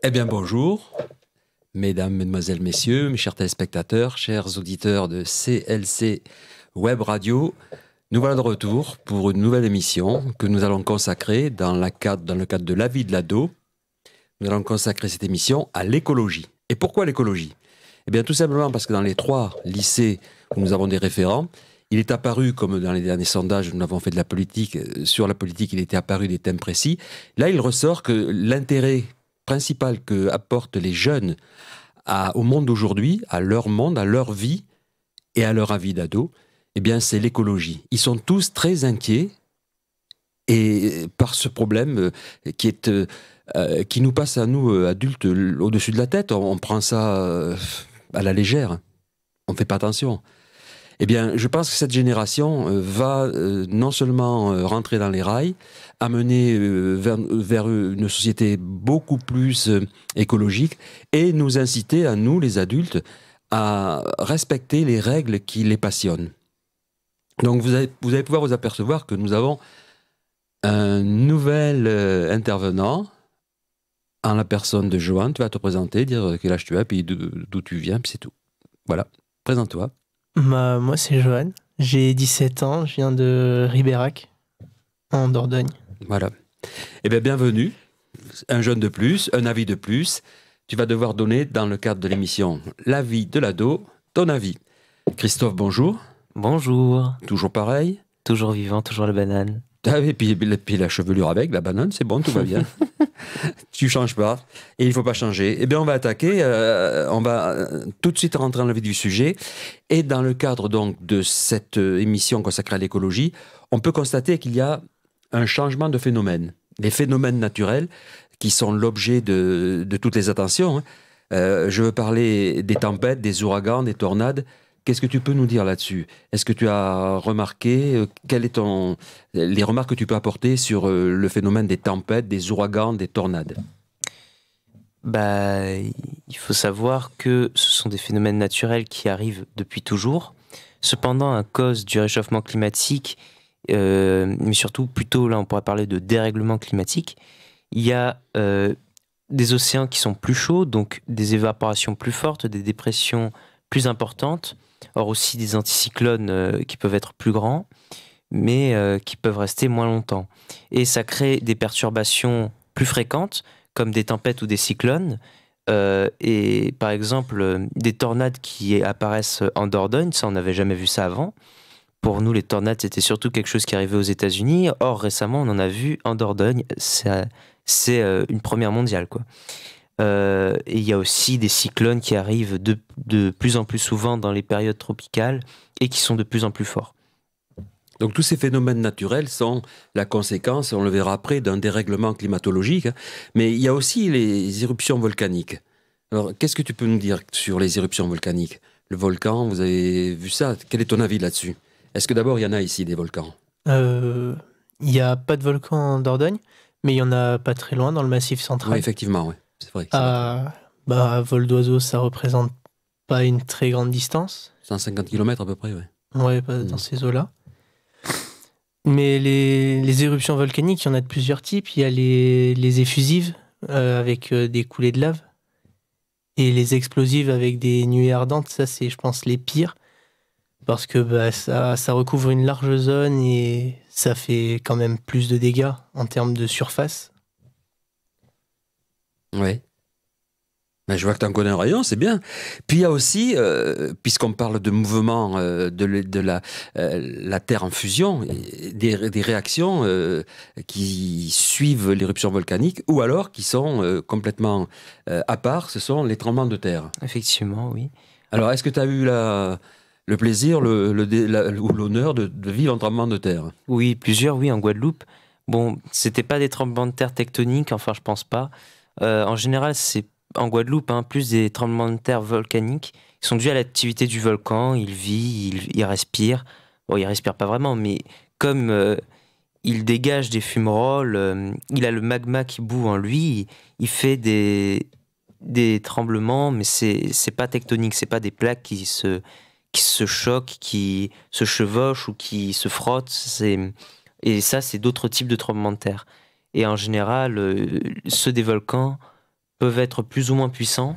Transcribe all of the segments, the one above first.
Eh bien, bonjour, mesdames, mesdemoiselles, messieurs, mes chers téléspectateurs, chers auditeurs de CLC Web Radio. Nous voilà de retour pour une nouvelle émission que nous allons consacrer dans le cadre de la vie de l'ado. Nous allons consacrer cette émission à l'écologie. Et pourquoi l'écologie? Eh bien, tout simplement parce que dans les 3 lycées où nous avons des référents, il est apparu, comme dans les derniers sondages, nous avons fait de la politique, sur la politique, il était apparu des thèmes précis. Là, il ressort que l'intérêt principal que apportent les jeunes au monde d'aujourd'hui, à leur monde, à leur vie et à leur avis d'ado, eh bien, c'est l'écologie. Ils sont tous très inquiets et par ce problème qui nous passe à nous, adultes, au-dessus de la tête. On prend ça à la légère. On ne fait pas attention. Eh bien, je pense que cette génération va non seulement rentrer dans les rails, amener vers une société beaucoup plus écologique et nous inciter à nous, les adultes, à respecter les règles qui les passionnent. Donc vous allez pouvoir vous apercevoir que nous avons un nouvel intervenant en la personne de Johan. Tu vas te présenter, dire quel âge tu as, puis d'où tu viens, puis c'est tout. Voilà, présente-toi. Moi, c'est Johan. J'ai 17 ans, je viens de Ribérac, en Dordogne. Voilà. Eh bien, bienvenue. Un jeune de plus, un avis de plus. Tu vas devoir donner, dans le cadre de l'émission L'avis de l'ado, ton avis. Christophe, bonjour. Bonjour. Toujours pareil? Toujours vivant, toujours la banane. Ah, et puis la chevelure avec, la banane, c'est bon, tout va bien. Tu changes pas. Et il ne faut pas changer. Eh bien, on va attaquer. On va tout de suite rentrer dans le vif du sujet. Et dans le cadre donc de cette émission consacrée à l'écologie, on peut constater qu'il y a un changement de phénomène. Les phénomènes naturels qui sont l'objet de toutes les attentions. Je veux parler des tempêtes, des ouragans, des tornades. Qu'est-ce que tu peux nous dire là-dessus? Est-ce que tu as remarqué, les remarques que tu peux apporter sur le phénomène des tempêtes, des ouragans, des tornades? Il faut savoir que ce sont des phénomènes naturels qui arrivent depuis toujours. Cependant, à cause du réchauffement climatique, mais surtout plutôt là on pourrait parler de dérèglement climatique, il y a des océans qui sont plus chauds, donc des évaporations plus fortes, des dépressions plus importantes. Or aussi des anticyclones qui peuvent être plus grands, mais qui peuvent rester moins longtemps. Et ça crée des perturbations plus fréquentes, comme des tempêtes ou des cyclones. Et par exemple, des tornades qui apparaissent en Dordogne, ça on n'avait jamais vu ça avant. Pour nous, les tornades, c'était surtout quelque chose qui arrivait aux États-Unis. Or, récemment, on en a vu en Dordogne. C'est une première mondiale, quoi. Et il y a aussi des cyclones qui arrivent de plus en plus souvent dans les périodes tropicales et qui sont de plus en plus forts. Donc tous ces phénomènes naturels sont la conséquence, on le verra après, d'un dérèglement climatologique. Mais il y a aussi les éruptions volcaniques. Alors qu'est-ce que tu peux nous dire sur les éruptions volcaniques? Le volcan, vous avez vu ça? Quel est ton avis là-dessus? Est-ce que d'abord il y en a ici des volcans? Il n'y a pas de volcan en Dordogne, mais il y en a pas très loin, dans le Massif central. Oui, effectivement, oui. C'est vrai. À vol d'oiseau, ça représente pas une très grande distance. 150 km à peu près, oui. Ouais, dans ces eaux-là. Mais les éruptions volcaniques, il y en a de plusieurs types. Il y a les effusives, avec des coulées de lave. Et les explosives avec des nuées ardentes, ça c'est, je pense, les pires. Parce que ça recouvre une large zone et ça fait quand même plus de dégâts en termes de surface. Oui. Ben, je vois que tu en connais un rayon, c'est bien. Puis il y a aussi, puisqu'on parle de mouvement de la Terre en fusion, des réactions qui suivent l'éruption volcanique ou alors qui sont complètement à part, ce sont les tremblements de terre. Effectivement, oui. Alors, est-ce que tu as eu le plaisir ou l'honneur de vivre un tremblement de terre? Oui, plusieurs, oui, en Guadeloupe. Bon, c'était pas des tremblements de terre tectoniques, enfin, je pense pas. En général, c'est en Guadeloupe, plus des tremblements de terre volcaniques. Ils sont dus à l'activité du volcan, il vit, il respire. Bon, il respire pas vraiment, mais comme il dégage des fumerolles, il a le magma qui bout en lui, il fait des tremblements, mais c'est pas tectonique, c'est pas des plaques qui se choquent, qui se chevauchent ou qui se frottent. Et ça, c'est d'autres types de tremblements de terre. Et en général, ceux des volcans peuvent être plus ou moins puissants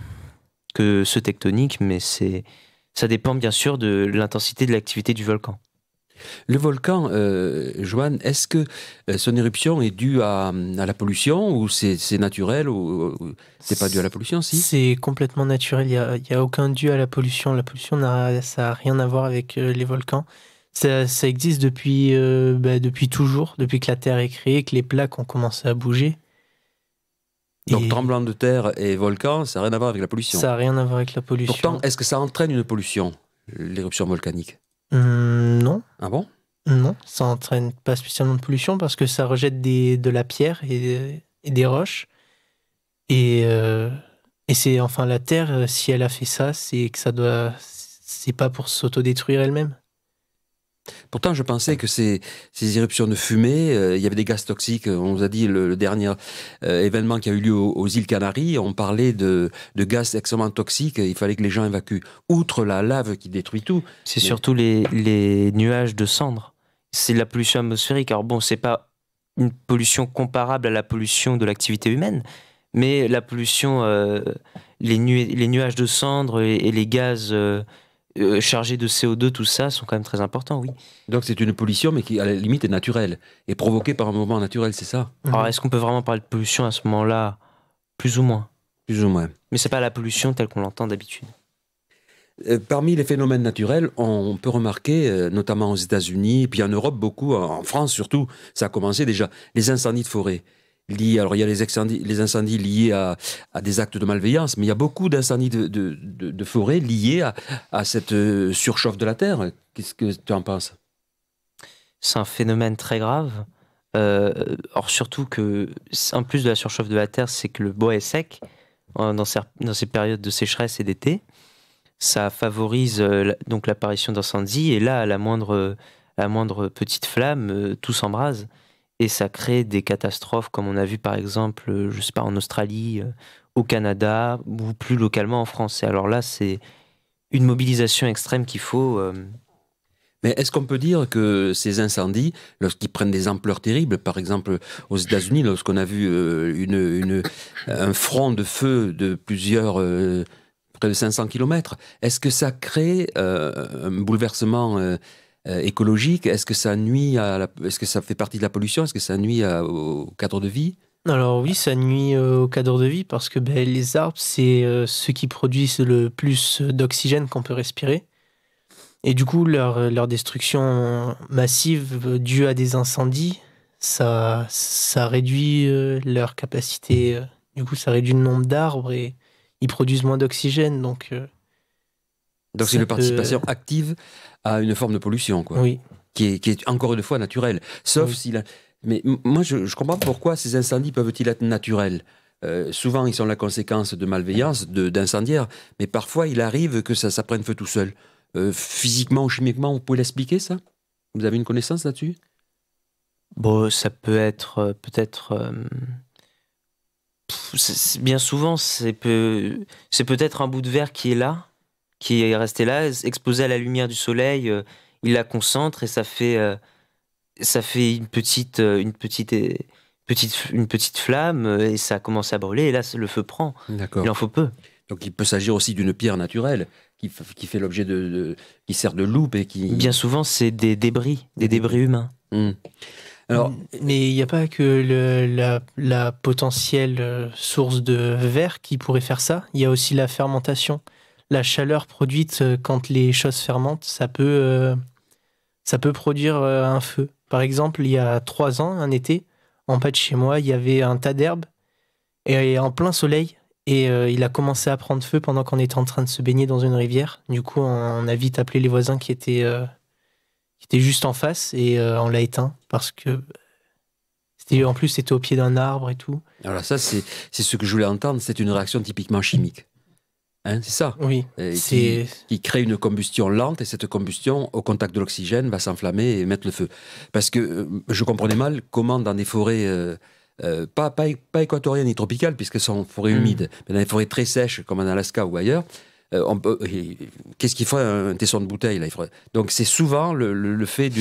que ceux tectoniques, mais ça dépend bien sûr de l'intensité de l'activité du volcan. Le volcan, Joanne, est-ce que son éruption est due à la pollution ou c'est naturel ou c'est pas dû à la pollution, si? C'est complètement naturel, il y a aucun dû à la pollution. La pollution, ça n'a rien à voir avec les volcans. Ça existe depuis toujours, depuis que la Terre est créée, que les plaques ont commencé à bouger. Donc tremblement de terre et volcan, ça n'a rien à voir avec la pollution. Ça n'a rien à voir avec la pollution. Pourtant, est-ce que ça entraîne une pollution, l'éruption volcanique? Non. Ah bon? Non, ça n'entraîne pas spécialement de pollution parce que ça rejette de la pierre et des roches. Et c'est enfin la Terre, si elle a fait ça, c'est que c'est pas pour s'autodétruire elle-même. Pourtant, je pensais que ces éruptions de fumée, il y avait des gaz toxiques. On nous a dit le dernier événement qui a eu lieu aux îles Canaries, on parlait de gaz extrêmement toxiques. Il fallait que les gens évacuent. Outre la lave qui détruit tout. C'est surtout les nuages de cendres. C'est de la pollution atmosphérique. Alors bon, c'est pas une pollution comparable à la pollution de l'activité humaine, mais la pollution, les nuages de cendres et les gaz chargés de CO2, tout ça, sont quand même très importants, oui. Donc c'est une pollution, mais qui à la limite est naturelle, et provoquée par un mouvement naturel, c'est ça? Alors est-ce qu'on peut vraiment parler de pollution à ce moment-là? Plus ou moins. Plus ou moins. Mais c'est pas la pollution telle qu'on l'entend d'habitude. Parmi les phénomènes naturels, on peut remarquer, notamment aux États-Unis, puis en Europe beaucoup, en France surtout, ça a commencé déjà, les incendies de forêt. Alors il y a les incendies liés à des actes de malveillance, mais il y a beaucoup d'incendies de forêt liés à cette surchauffe de la Terre. Qu'est-ce que tu en penses? C'est un phénomène très grave. Or surtout que, en plus de la surchauffe de la Terre, c'est que le bois est sec dans ces périodes de sécheresse et d'été. Ça favorise donc l'apparition d'incendies, et là, à la moindre petite flamme, tout s'embrase. Et ça crée des catastrophes, comme on a vu par exemple, je sais pas, en Australie, au Canada, ou plus localement en France. Et alors là, c'est une mobilisation extrême qu'il faut. Mais est-ce qu'on peut dire que ces incendies, lorsqu'ils prennent des ampleurs terribles, par exemple aux États-Unis, lorsqu'on a vu un front de feu de près de 500 km, est-ce que ça crée un bouleversement écologique? Est-ce que ça nuit est-ce que ça fait partie de la pollution? Est-ce que ça nuit au cadre de vie? Alors oui, ça nuit au cadre de vie parce que les arbres, c'est ceux qui produisent le plus d'oxygène qu'on peut respirer. Et du coup, leur destruction massive due à des incendies, ça réduit leur capacité. Du coup, ça réduit le nombre d'arbres et ils produisent moins d'oxygène. Donc c'est une participation active à une forme de pollution, quoi. Oui. Qui est encore une fois naturelle. Sauf oui. si Mais moi, je comprends pourquoi ces incendies peuvent-ils être naturels. Souvent, ils sont la conséquence de malveillance, d'incendiaires, mais parfois, il arrive que ça prenne feu tout seul. Physiquement ou chimiquement, vous pouvez l'expliquer, ça? Vous avez une connaissance là-dessus? Bon, ça peut être peut-être... bien souvent, c'est peut-être un bout de verre qui est resté là, exposé à la lumière du soleil, il la concentre et ça fait une petite flamme et ça commence à brûler et là le feu prend. D'accord. Il en faut peu. Donc il peut s'agir aussi d'une pierre naturelle qui fait l'objet qui sert de loupe et qui... Bien souvent, c'est des débris humains. Alors, mais il n'y a pas que la potentielle source de verre qui pourrait faire ça. Il y a aussi la fermentation. La chaleur produite quand les choses fermentent, ça peut produire un feu. Par exemple, il y a 3 ans, un été, en bas de chez moi, il y avait un tas d'herbes et en plein soleil. Et il a commencé à prendre feu pendant qu'on était en train de se baigner dans une rivière. Du coup, on a vite appelé les voisins qui étaient juste en face et on l'a éteint parce que en plus c'était au pied d'un arbre et tout. Alors ça, c'est ce que je voulais entendre. C'est une réaction typiquement chimique. Hein, c'est ça? Oui. Qui crée une combustion lente et cette combustion, au contact de l'oxygène, va s'enflammer et mettre le feu. Parce que je comprenais mal comment dans des forêts... pas équatoriennes ni tropicales, puisqu'elles sont forêts humides, mais dans des forêts très sèches, comme en Alaska ou ailleurs, qu'est-ce qu'il ferait un tesson de bouteille là? Donc c'est souvent le fait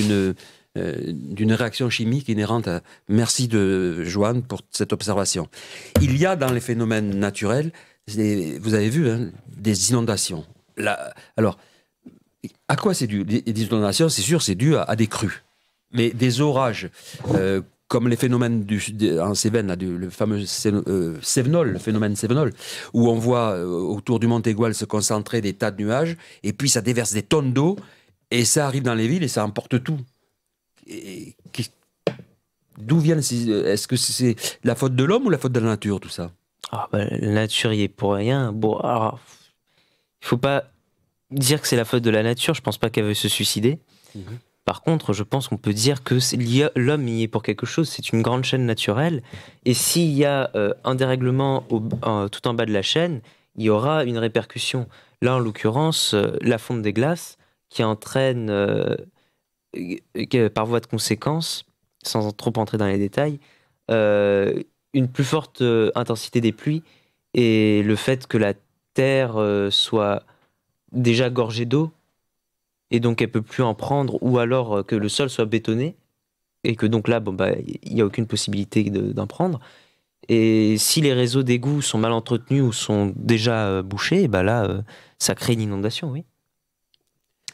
d'une réaction chimique inhérente à... Merci de Joanne pour cette observation. Il y a dans les phénomènes naturels, vous avez vu, hein, des inondations. Alors, à quoi c'est dû? Les inondations, c'est sûr, c'est dû à des crues. Mais des orages, comme les phénomènes en Cévennes, là, le fameux Cévenol, le phénomène Cévenol, où on voit autour du Mont Aigual se concentrer des tas de nuages, et puis ça déverse des tonnes d'eau, et ça arrive dans les villes et ça emporte tout. D'où viennent Est-ce que c'est la faute de l'homme ou la faute de la nature, tout ça? La nature y est pour rien. Bon, alors, il faut pas dire que c'est la faute de la nature. Je pense pas qu'elle veuille se suicider. Par contre, je pense qu'on peut dire que l'homme y est pour quelque chose. C'est une grande chaîne naturelle. Et s'il y a un dérèglement tout en bas de la chaîne, il y aura une répercussion. Là, en l'occurrence, la fonte des glaces qui entraîne, par voie de conséquence, sans trop entrer dans les détails, une plus forte intensité des pluies et le fait que la terre soit déjà gorgée d'eau et donc elle peut plus en prendre, ou alors que le sol soit bétonné et que donc là, il n'y a aucune possibilité d'en prendre. Et si les réseaux d'égouts sont mal entretenus ou sont déjà bouchés, là, ça crée une inondation, oui.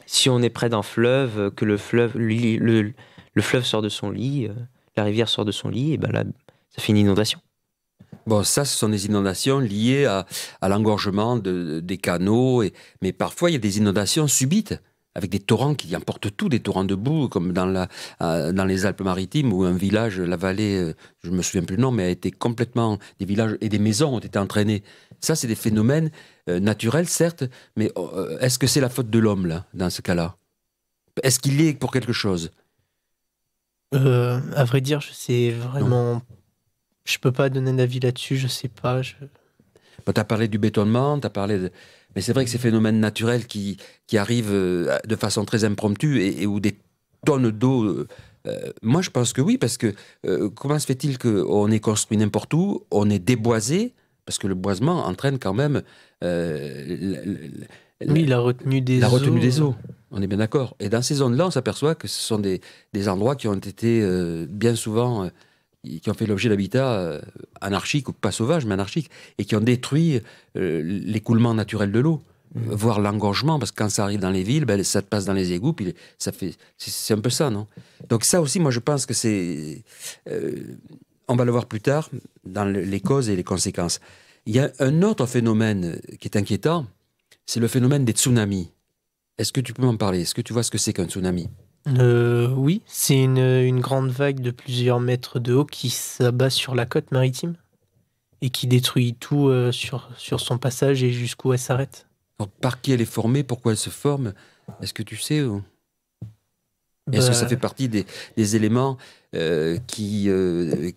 Si on est près d'un fleuve, que le fleuve sort de son lit, la rivière sort de son lit, et là, ça fait une inondation. Bon, ça, ce sont des inondations liées à l'engorgement des canaux, mais parfois il y a des inondations subites, avec des torrents qui emportent tout, des torrents de boue, comme dans les Alpes-Maritimes, où un village, la vallée, je me souviens plus le nom, mais a été complètement... Des villages et des maisons ont été entraînées. Ça, c'est des phénomènes naturels, certes, mais est-ce que c'est la faute de l'homme, là, dans ce cas-là? Est-ce qu'il est pour quelque chose? À vrai dire, je sais vraiment... Non. Je peux pas donner d'avis là-dessus, je sais pas. Tu as parlé du bétonnement, tu as parlé de... Mais c'est vrai que ces phénomènes naturels qui arrivent de façon très impromptue et où des tonnes d'eau... moi, je pense que oui, parce que comment se fait-il qu'on est construit n'importe où, on est déboisé, parce que le boisement entraîne quand même... la retenue des eaux. La retenue des eaux, on est bien d'accord. Et dans ces zones-là, on s'aperçoit que ce sont des endroits qui ont été bien souvent... qui ont fait l'objet d'habitats anarchiques, ou pas sauvages, mais anarchiques, et qui ont détruit l'écoulement naturel de l'eau, voire l'engorgement, parce que quand ça arrive dans les villes, ça te passe dans les égouts, puis c'est un peu ça, non? Donc ça aussi, moi, je pense que c'est... on va le voir plus tard, dans les causes et les conséquences. Il y a un autre phénomène qui est inquiétant, c'est le phénomène des tsunamis. Est-ce que tu peux m'en parler? Est-ce que tu vois ce que c'est qu'un tsunami? Oui, c'est une grande vague de plusieurs mètres de haut qui s'abat sur la côte maritime et qui détruit tout sur son passage et jusqu'où elle s'arrête. Alors, par qui elle est formée? Pourquoi elle se forme? Est-ce que tu sais Est-ce que ça fait partie des éléments qui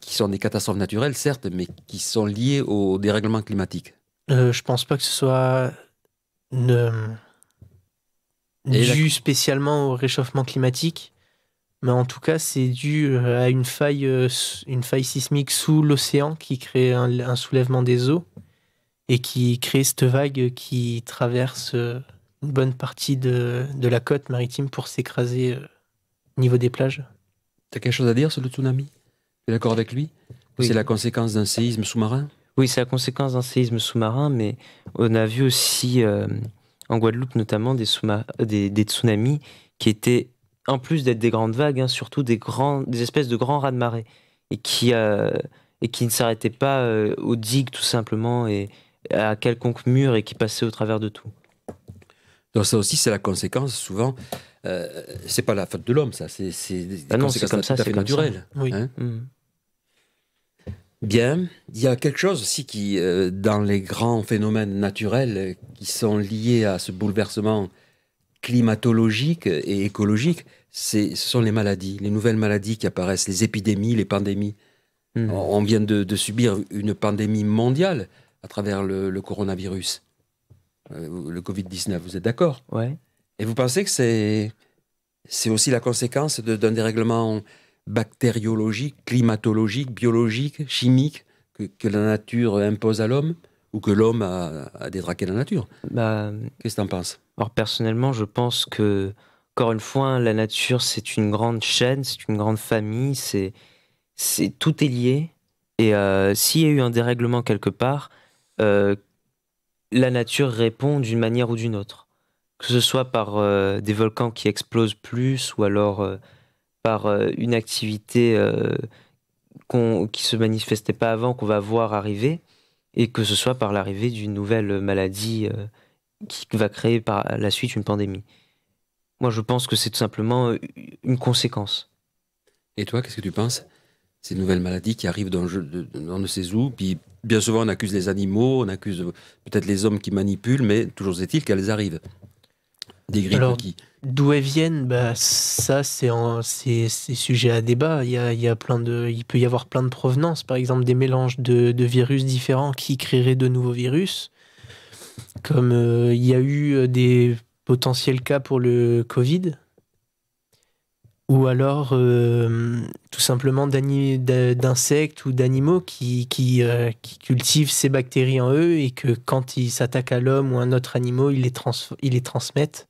sont des catastrophes naturelles, certes, mais qui sont liés au dérèglement climatique? Je pense pas que ce soit... dû spécialement au réchauffement climatique, mais en tout cas c'est dû à une faille sismique sous l'océan qui crée un soulèvement des eaux et qui crée cette vague qui traverse une bonne partie de la côte maritime pour s'écraser au niveau des plages. Tu as quelque chose à dire sur le tsunami? Tu es d'accord avec lui? Oui. C'est la conséquence d'un séisme sous-marin? Oui, c'est la conséquence d'un séisme sous-marin, mais on a vu aussi... en Guadeloupe notamment, des tsunamis qui étaient, en plus d'être des grandes vagues, surtout des espèces de grands raz-de-marée, et qui ne s'arrêtaient pas aux digues tout simplement, et à quelconque mur, et qui passaient au travers de tout. Donc ça aussi, c'est la conséquence, souvent, c'est pas la faute de l'homme, ça, c'est des conséquences tout à fait naturelles. Oui. Hein? Bien, il y a quelque chose aussi qui, dans les grands phénomènes naturels qui sont liés à ce bouleversement climatologique et écologique, ce sont les maladies, les nouvelles maladies qui apparaissent, les épidémies, les pandémies. On vient de subir une pandémie mondiale à travers le coronavirus, le Covid-19, vous êtes d'accord? Ouais. Et vous pensez que c'est aussi la conséquence d'un dérèglement bactériologique, climatologique, biologique, chimique que la nature impose à l'homme, ou que l'homme a détraqué la nature? Qu'est-ce que tu en penses? Alors personnellement, je pense que Encore une fois, hein, la nature, c'est une grande chaîne, c'est une grande famille, tout est lié. Et s'il y a eu un dérèglement quelque part, euh, la nature répond d'une manière ou d'une autre. Que ce soit par des volcans qui explosent plus, ou alors par une activité qui se manifestait pas avant, qu'on va voir arriver, et que ce soit par l'arrivée d'une nouvelle maladie qui va créer par la suite une pandémie. Moi, je pense que c'est tout simplement une conséquence. Et toi, qu'est-ce que tu penses? Ces nouvelles maladies qui arrivent dans on ne sait où, puis bien souvent on accuse les animaux, on accuse peut-être les hommes qui manipulent, mais toujours est-il qu'elles arrivent. Des grippes Alors, qui... d'où elles viennent, bah, ça, c'est sujet à débat. Il peut y avoir plein de provenances. Par exemple, des mélanges de virus différents qui créeraient de nouveaux virus. Comme il y a eu des potentiels cas pour le Covid. Ou alors, tout simplement, d'insectes ou d'animaux qui cultivent ces bactéries en eux et que quand ils s'attaquent à l'homme ou à un autre animal, ils les transmettent.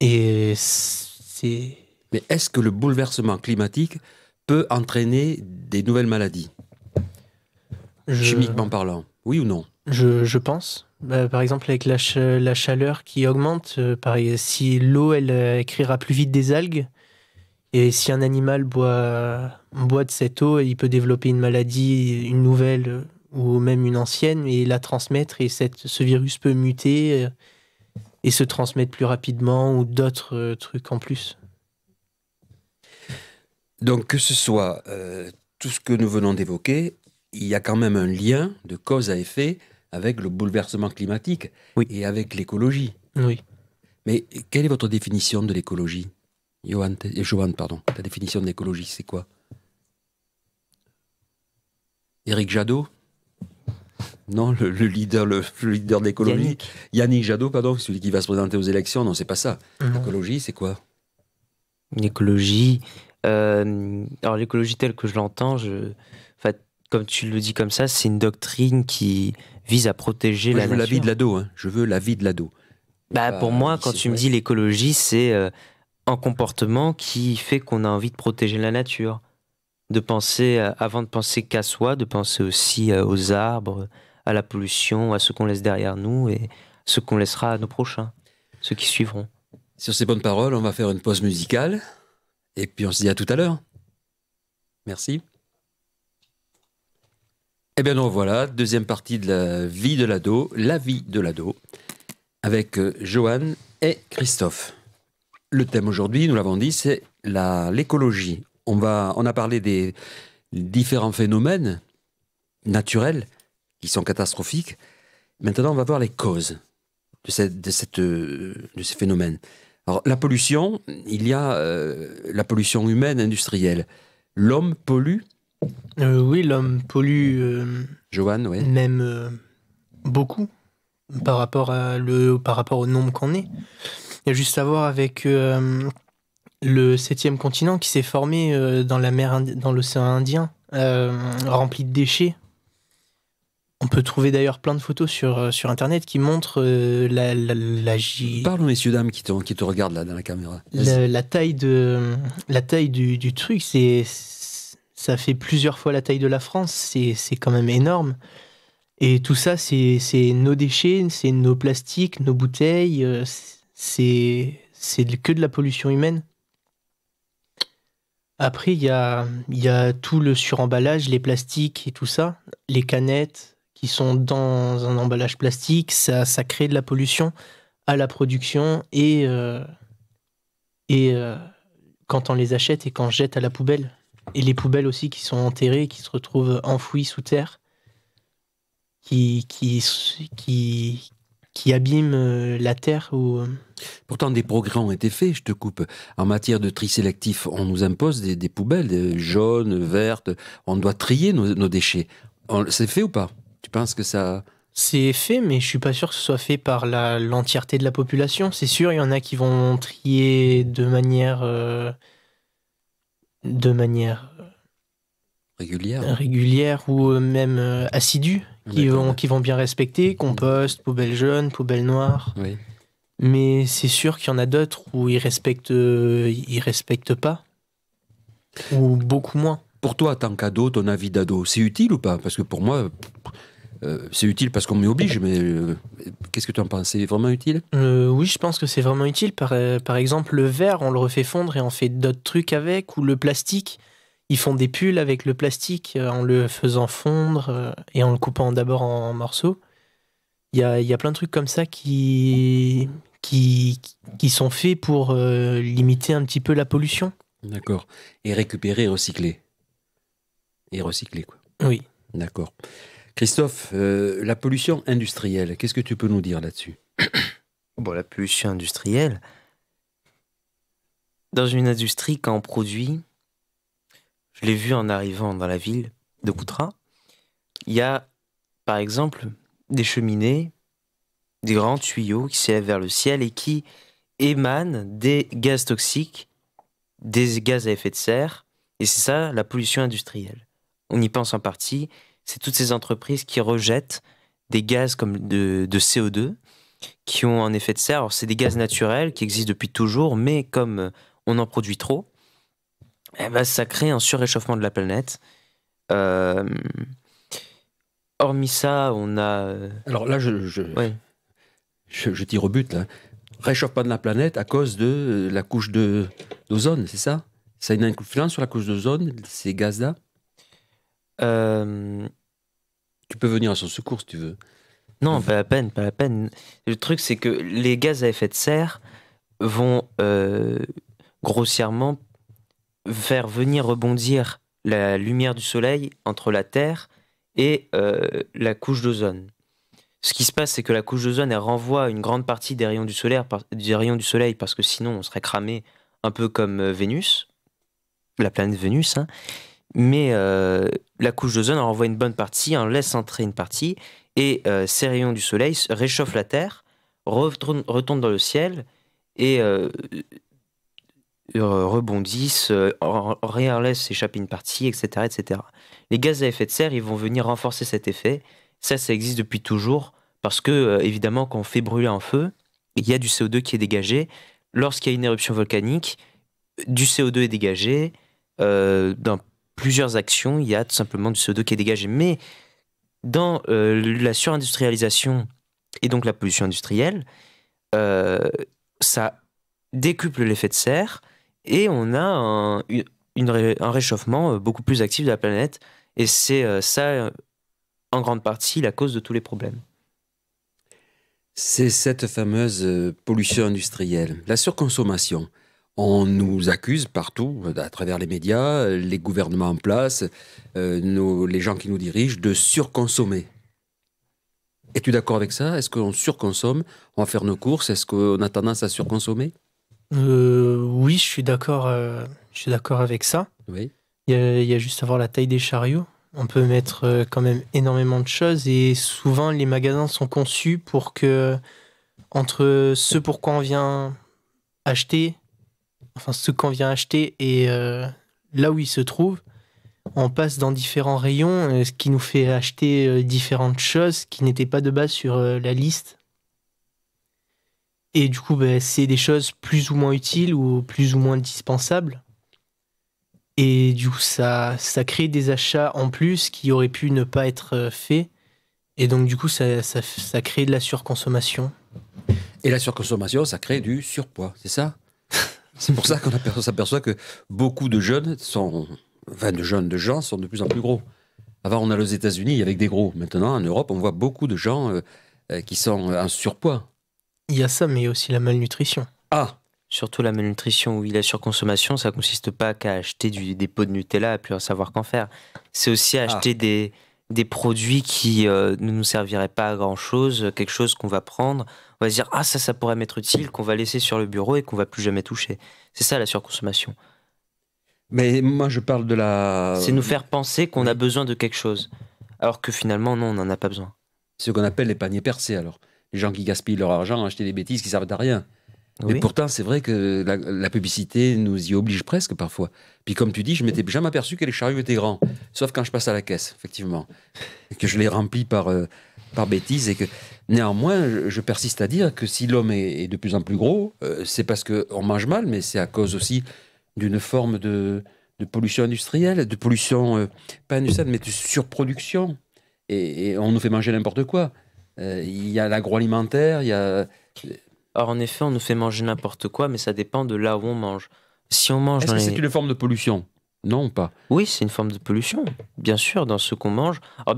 Et c'est... Mais est-ce que le bouleversement climatique peut entraîner des nouvelles maladies, chimiquement parlant? Oui ou non? Je pense. Bah, par exemple, avec la chaleur qui augmente, pareil, si l'eau, elle créera plus vite des algues, et si un animal boit de cette eau, il peut développer une maladie, une nouvelle, ou même une ancienne, et la transmettre, et ce virus peut muter et se transmettre plus rapidement, ou d'autres trucs en plus. Donc que ce soit tout ce que nous venons d'évoquer, il y a quand même un lien de cause à effet avec le bouleversement climatique et avec l'écologie. Oui. Mais quelle est votre définition de l'écologie? Johan, ta définition de l'écologie, c'est quoi? Éric Jadot? Non, le leader de l'écologie. Yannick Jadot, pardon, celui qui va se présenter aux élections. Non, c'est pas ça. L'écologie, c'est quoi? L'écologie. Alors, l'écologie telle que je l'entends, comme tu le dis comme ça, c'est une doctrine qui vise à protéger la nature. Je veux la vie de l'ado. Hein. Je veux la vie de l'ado. Pour moi, quand tu me dis l'écologie, c'est un comportement qui fait qu'on a envie de protéger la nature. De penser, avant de penser qu'à soi, de penser aussi aux arbres, à la pollution, à ce qu'on laisse derrière nous et ce qu'on laissera à nos prochains, ceux qui suivront. Sur ces bonnes paroles, on va faire une pause musicale et puis on se dit à tout à l'heure. Merci. Eh bien, donc voilà, deuxième partie de la vie de l'ado, avec Johan et Christophe. Le thème aujourd'hui, nous l'avons dit, c'est l'écologie. On a parlé des différents phénomènes naturels qui sont catastrophiques. Maintenant, on va voir les causes de ces phénomènes. Alors, la pollution, il y a la pollution humaine industrielle. L'homme pollue? Oui, l'homme pollue Johan, oui. même beaucoup par rapport au nombre qu'on est. Il y a juste à voir avec le 7e continent qui s'est formé dans l'océan Indien, rempli de déchets. On peut trouver d'ailleurs plein de photos sur Internet qui montrent Parle, messieurs, dames, qui te regardent là dans la caméra. La taille du truc, ça fait plusieurs fois la taille de la France. C'est quand même énorme. Et tout ça, c'est nos déchets, c'est nos plastiques, nos bouteilles. C'est que de la pollution humaine. Après, il y a tout le suremballage, les plastiques et tout ça, les canettes qui sont dans un emballage plastique, ça crée de la pollution à la production et quand on les achète et quand on jette à la poubelle. Et les poubelles aussi qui sont enterrées, qui se retrouvent enfouies sous terre, qui abîment la terre. Pourtant, des progrès ont été faits, je te coupe. En matière de tri sélectif, on nous impose des poubelles jaunes, vertes. On doit trier nos déchets. C'est fait ou pas? Tu penses que ça... C'est fait, mais je suis pas sûr que ce soit fait par l'entièreté de la population. C'est sûr, il y en a qui vont trier de manière régulière ou même assidue, qui vont bien respecter, compost, poubelle jaune, poubelle noire. Oui. Mais c'est sûr qu'il y en a d'autres où ils respectent pas, ou beaucoup moins. Pour toi, en tant qu'ado, ton avis d'ado, c'est utile ou pas? Parce que pour moi, c'est utile parce qu'on m'y oblige, mais qu'est-ce que tu en penses? C'est vraiment utile? Oui, je pense que c'est vraiment utile. Par exemple, le verre, on le refait fondre et on fait d'autres trucs avec, ou le plastique. Ils font des pulls avec le plastique en le faisant fondre et en le coupant d'abord en morceaux. Il y a plein de trucs comme ça qui sont faits pour limiter un petit peu la pollution. D'accord. Et récupérer et recycler. Et recycler, quoi. Oui. D'accord. Christophe, la pollution industrielle, qu'est-ce que tu peux nous dire là-dessus? Bon, la pollution industrielle. Dans une industrie, quand on produit, je l'ai vu en arrivant dans la ville de Coutras, il y a, par exemple, des cheminées, des grands tuyaux qui s'élèvent vers le ciel et qui émanent des gaz toxiques, des gaz à effet de serre, et c'est ça la pollution industrielle. On y pense en partie, c'est toutes ces entreprises qui rejettent des gaz comme de CO2 qui ont un effet de serre. Alors c'est des gaz naturels qui existent depuis toujours, mais comme on en produit trop, eh ben, ça crée un surréchauffement de la planète. Hormis ça, on a... Alors là, Ouais. je t'y rebute, là. Réchauffement de la planète à cause de la couche d'ozone, c'est ça? Ça a une influence sur la couche d'ozone, ces gaz-là? Euh, Tu peux venir à son secours si tu veux. Non, pas la peine, pas la peine. Le truc, c'est que les gaz à effet de serre vont grossièrement faire venir rebondir la lumière du soleil entre la Terre et la couche d'ozone. Ce qui se passe, c'est que la couche d'ozone, elle renvoie une grande partie des rayons du soleil, parce que sinon on serait cramé un peu comme Vénus, la planète Vénus, hein. Mais la couche d'ozone en renvoie une bonne partie, en laisse entrer une partie, et ces rayons du soleil réchauffent la Terre, retournent dans le ciel et rebondissent, laissent s'échapper une partie, etc., etc. Les gaz à effet de serre, ils vont venir renforcer cet effet. Ça existe depuis toujours, parce que, évidemment, quand on fait brûler un feu, il y a du CO2 qui est dégagé. Lorsqu'il y a une éruption volcanique, du CO2 est dégagé. Dans plusieurs actions, il y a tout simplement du CO2 qui est dégagé. Mais dans la surindustrialisation et donc la pollution industrielle, ça décuple l'effet de serre et on a un réchauffement beaucoup plus actif de la planète. Et c'est ça, en grande partie, la cause de tous les problèmes. C'est cette fameuse pollution industrielle, la surconsommation. On nous accuse partout, à travers les médias, les gouvernements en place, les gens qui nous dirigent, de surconsommer. Es-tu d'accord avec ça? Est-ce qu'on surconsomme? On va faire nos courses? Est-ce qu'on a tendance à surconsommer? Oui, je suis d'accord avec ça. Oui. Il y a juste à voir la taille des chariots. On peut mettre quand même énormément de choses et souvent les magasins sont conçus pour que, entre ce pourquoi on vient acheter, enfin ce qu'on vient acheter et là où il se trouve, on passe dans différents rayons, ce qui nous fait acheter différentes choses qui n'étaient pas de base sur la liste. Et du coup, c'est des choses plus ou moins utiles ou plus ou moins dispensables. Et du coup, ça crée des achats en plus qui auraient pu ne pas être faits. Et donc, du coup, ça crée de la surconsommation. Et la surconsommation, ça crée du surpoids, c'est ça? C'est pour ça qu'on s'aperçoit que beaucoup de jeunes de gens sont de plus en plus gros. Avant, on a les États-Unis avec des gros. Maintenant, en Europe, on voit beaucoup de gens qui sont en surpoids. Il y a ça, mais il y a aussi la malnutrition. Ah! Surtout la malnutrition, oui, la surconsommation, ça consiste pas qu'à acheter des pots de Nutella et plus savoir qu'en faire. C'est aussi acheter des produits qui ne nous serviraient pas à grand-chose, quelque chose qu'on va prendre, on va se dire « Ah, ça pourrait m'être utile », qu'on va laisser sur le bureau et qu'on va plus jamais toucher. C'est ça la surconsommation. Mais moi, je parle de la... C'est nous faire penser qu'on a besoin de quelque chose, alors que finalement, non, on n'en a pas besoin. Ce qu'on appelle les paniers percés, alors. Les gens qui gaspillent leur argent à acheter des bêtises qui servent à rien. Oui. Mais pourtant, c'est vrai que la publicité nous y oblige presque parfois. Puis comme tu dis, je m'étais jamais aperçu que les chariots étaient grands. Sauf quand je passe à la caisse, effectivement. Et que je les remplis par par bêtise et que néanmoins, je persiste à dire que si l'homme est de plus en plus gros, c'est parce qu'on mange mal, mais c'est à cause aussi d'une forme de pollution industrielle, de pollution, pas industrielle, mais de surproduction. Et on nous fait manger n'importe quoi. Il y a l'agroalimentaire, il y a... Alors en effet, on nous fait manger n'importe quoi, mais ça dépend de là où on mange. Si on mange Est-ce que c'est une forme de pollution? Non, pas. Oui, c'est une forme de pollution, bien sûr, dans ce qu'on mange. Alors,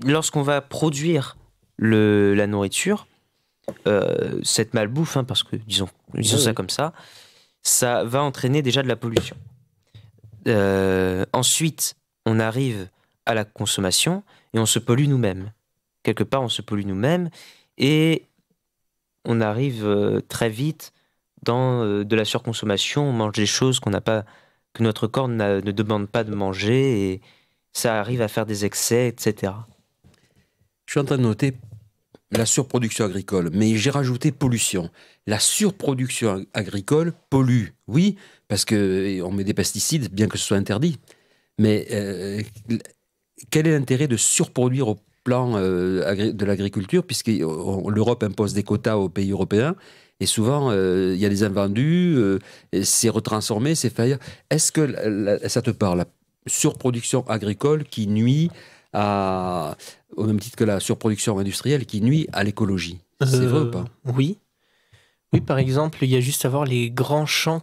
lorsqu'on va produire la nourriture, cette malbouffe, hein, parce que disons ça comme ça va entraîner déjà de la pollution. Ensuite, on arrive à la consommation et on se pollue nous-mêmes. Quelque part, on se pollue nous-mêmes et on arrive très vite dans de la surconsommation. On mange des choses que notre corps ne demande pas de manger et ça arrive à faire des excès, etc. Je suis en train de noter la surproduction agricole, mais j'ai rajouté pollution. La surproduction agricole pollue, oui, parce qu'on met des pesticides, bien que ce soit interdit. Mais quel est l'intérêt de surproduire au plan de l'agriculture, puisque l'Europe impose des quotas aux pays européens, et souvent, il y a des invendus, c'est retransformé, c'est fait ailleurs. Est-ce que ça te parle, la surproduction agricole qui nuit au même titre que la surproduction industrielle, qui nuit à l'écologie? C'est vrai ou pas? Oui. Oui, par exemple, il y a juste à voir les grands champs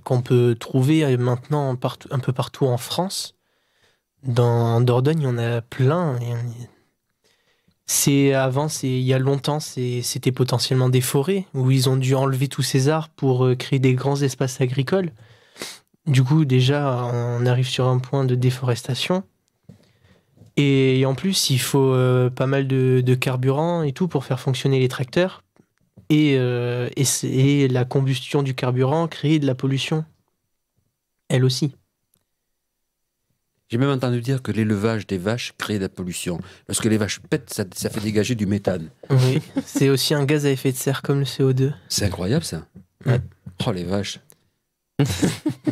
qu'on peut trouver maintenant un peu partout en France. En Dordogne, il y en a plein. Il y a longtemps, c'était potentiellement des forêts où ils ont dû enlever tous ces arbres pour créer des grands espaces agricoles. Du coup, déjà, on arrive sur un point de déforestation. Et en plus, il faut pas mal de carburant et tout pour faire fonctionner les tracteurs. Et la combustion du carburant crée de la pollution, elle aussi. J'ai même entendu dire que l'élevage des vaches crée de la pollution. Lorsque les vaches pètent, ça fait dégager du méthane. Oui, c'est aussi un gaz à effet de serre comme le CO2. C'est incroyable, ça. Ouais. Oh, les vaches.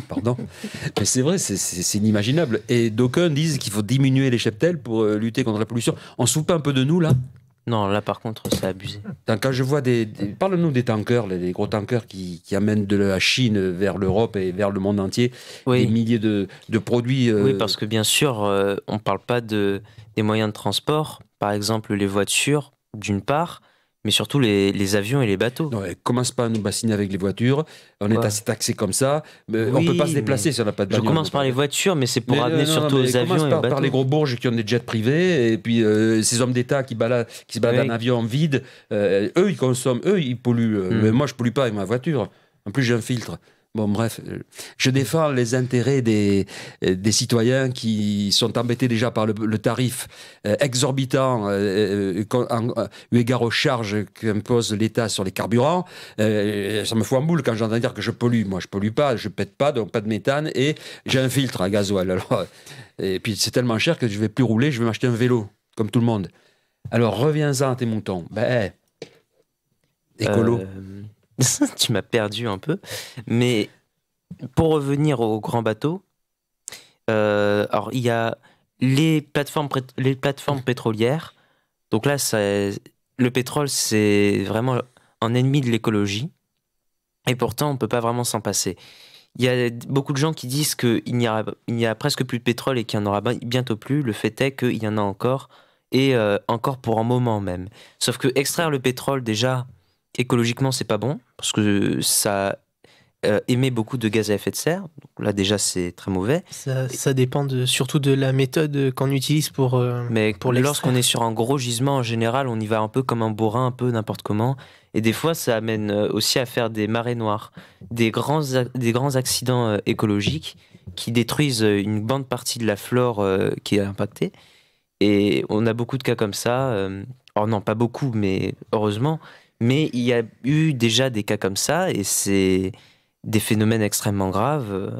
Pardon. Mais c'est vrai, c'est inimaginable. Et d'aucuns disent qu'il faut diminuer les cheptels pour lutter contre la pollution. On se fout pas un peu de nous, là? Non, là, par contre, c'est abusé. Quand je vois parle-nous des tankers, les gros tankers qui amènent de la Chine vers l'Europe et vers le monde entier, oui. Des milliers de produits. Oui, parce que bien sûr, on ne parle pas des moyens de transport, par exemple les voitures, d'une part, mais surtout les avions et les bateaux. Non, commence pas à nous bassiner avec les voitures. On est assez taxés comme ça. Mais oui, on peut pas se déplacer si on n'a pas de bagnole. Je commence par les voitures, mais c'est pour ramener surtout aux avions et aux bateaux. Par les gros bourges qui ont des jets privés, et puis ces hommes d'État qui se baladent en avion vide, eux, ils consomment, eux, ils polluent. Mais moi, je pollue pas avec ma voiture. En plus, j'ai un filtre. Bon, bref, je défends les intérêts des citoyens qui sont embêtés déjà par le tarif exorbitant eu égard aux charges qu'impose l'État sur les carburants. Ça me fout en boule quand j'entends dire que je pollue. Moi, je pollue pas, je pète pas, donc pas de méthane, et j'ai un filtre à gasoil. Alors, et puis, c'est tellement cher que je vais plus rouler, je vais m'acheter un vélo, comme tout le monde. Alors, reviens-en à tes moutons. Écolo. Tu m'as perdu un peu. Mais pour revenir aux grands bateaux, alors il y a les plateformes pétrolières. Donc là, le pétrole, c'est vraiment un ennemi de l'écologie. Et pourtant, on ne peut pas vraiment s'en passer. Il y a beaucoup de gens qui disent qu'il n'y a presque plus de pétrole et qu'il n'y en aura bientôt plus. Le fait est qu'il y en a encore, et encore pour un moment même. Sauf que extraire le pétrole, déjà, écologiquement, c'est pas bon, parce que ça émet beaucoup de gaz à effet de serre. Donc là, déjà, c'est très mauvais. Ça dépend surtout de la méthode qu'on utilise pour lorsqu'on est sur un gros gisement, en général, on y va un peu comme un bourrin, un peu n'importe comment. Et des fois, ça amène aussi à faire des marées noires, des grands accidents écologiques qui détruisent une bonne partie de la flore qui est impactée. Et on a beaucoup de cas comme ça. Alors non, pas beaucoup, mais heureusement. Mais il y a eu déjà des cas comme ça, et c'est des phénomènes extrêmement graves.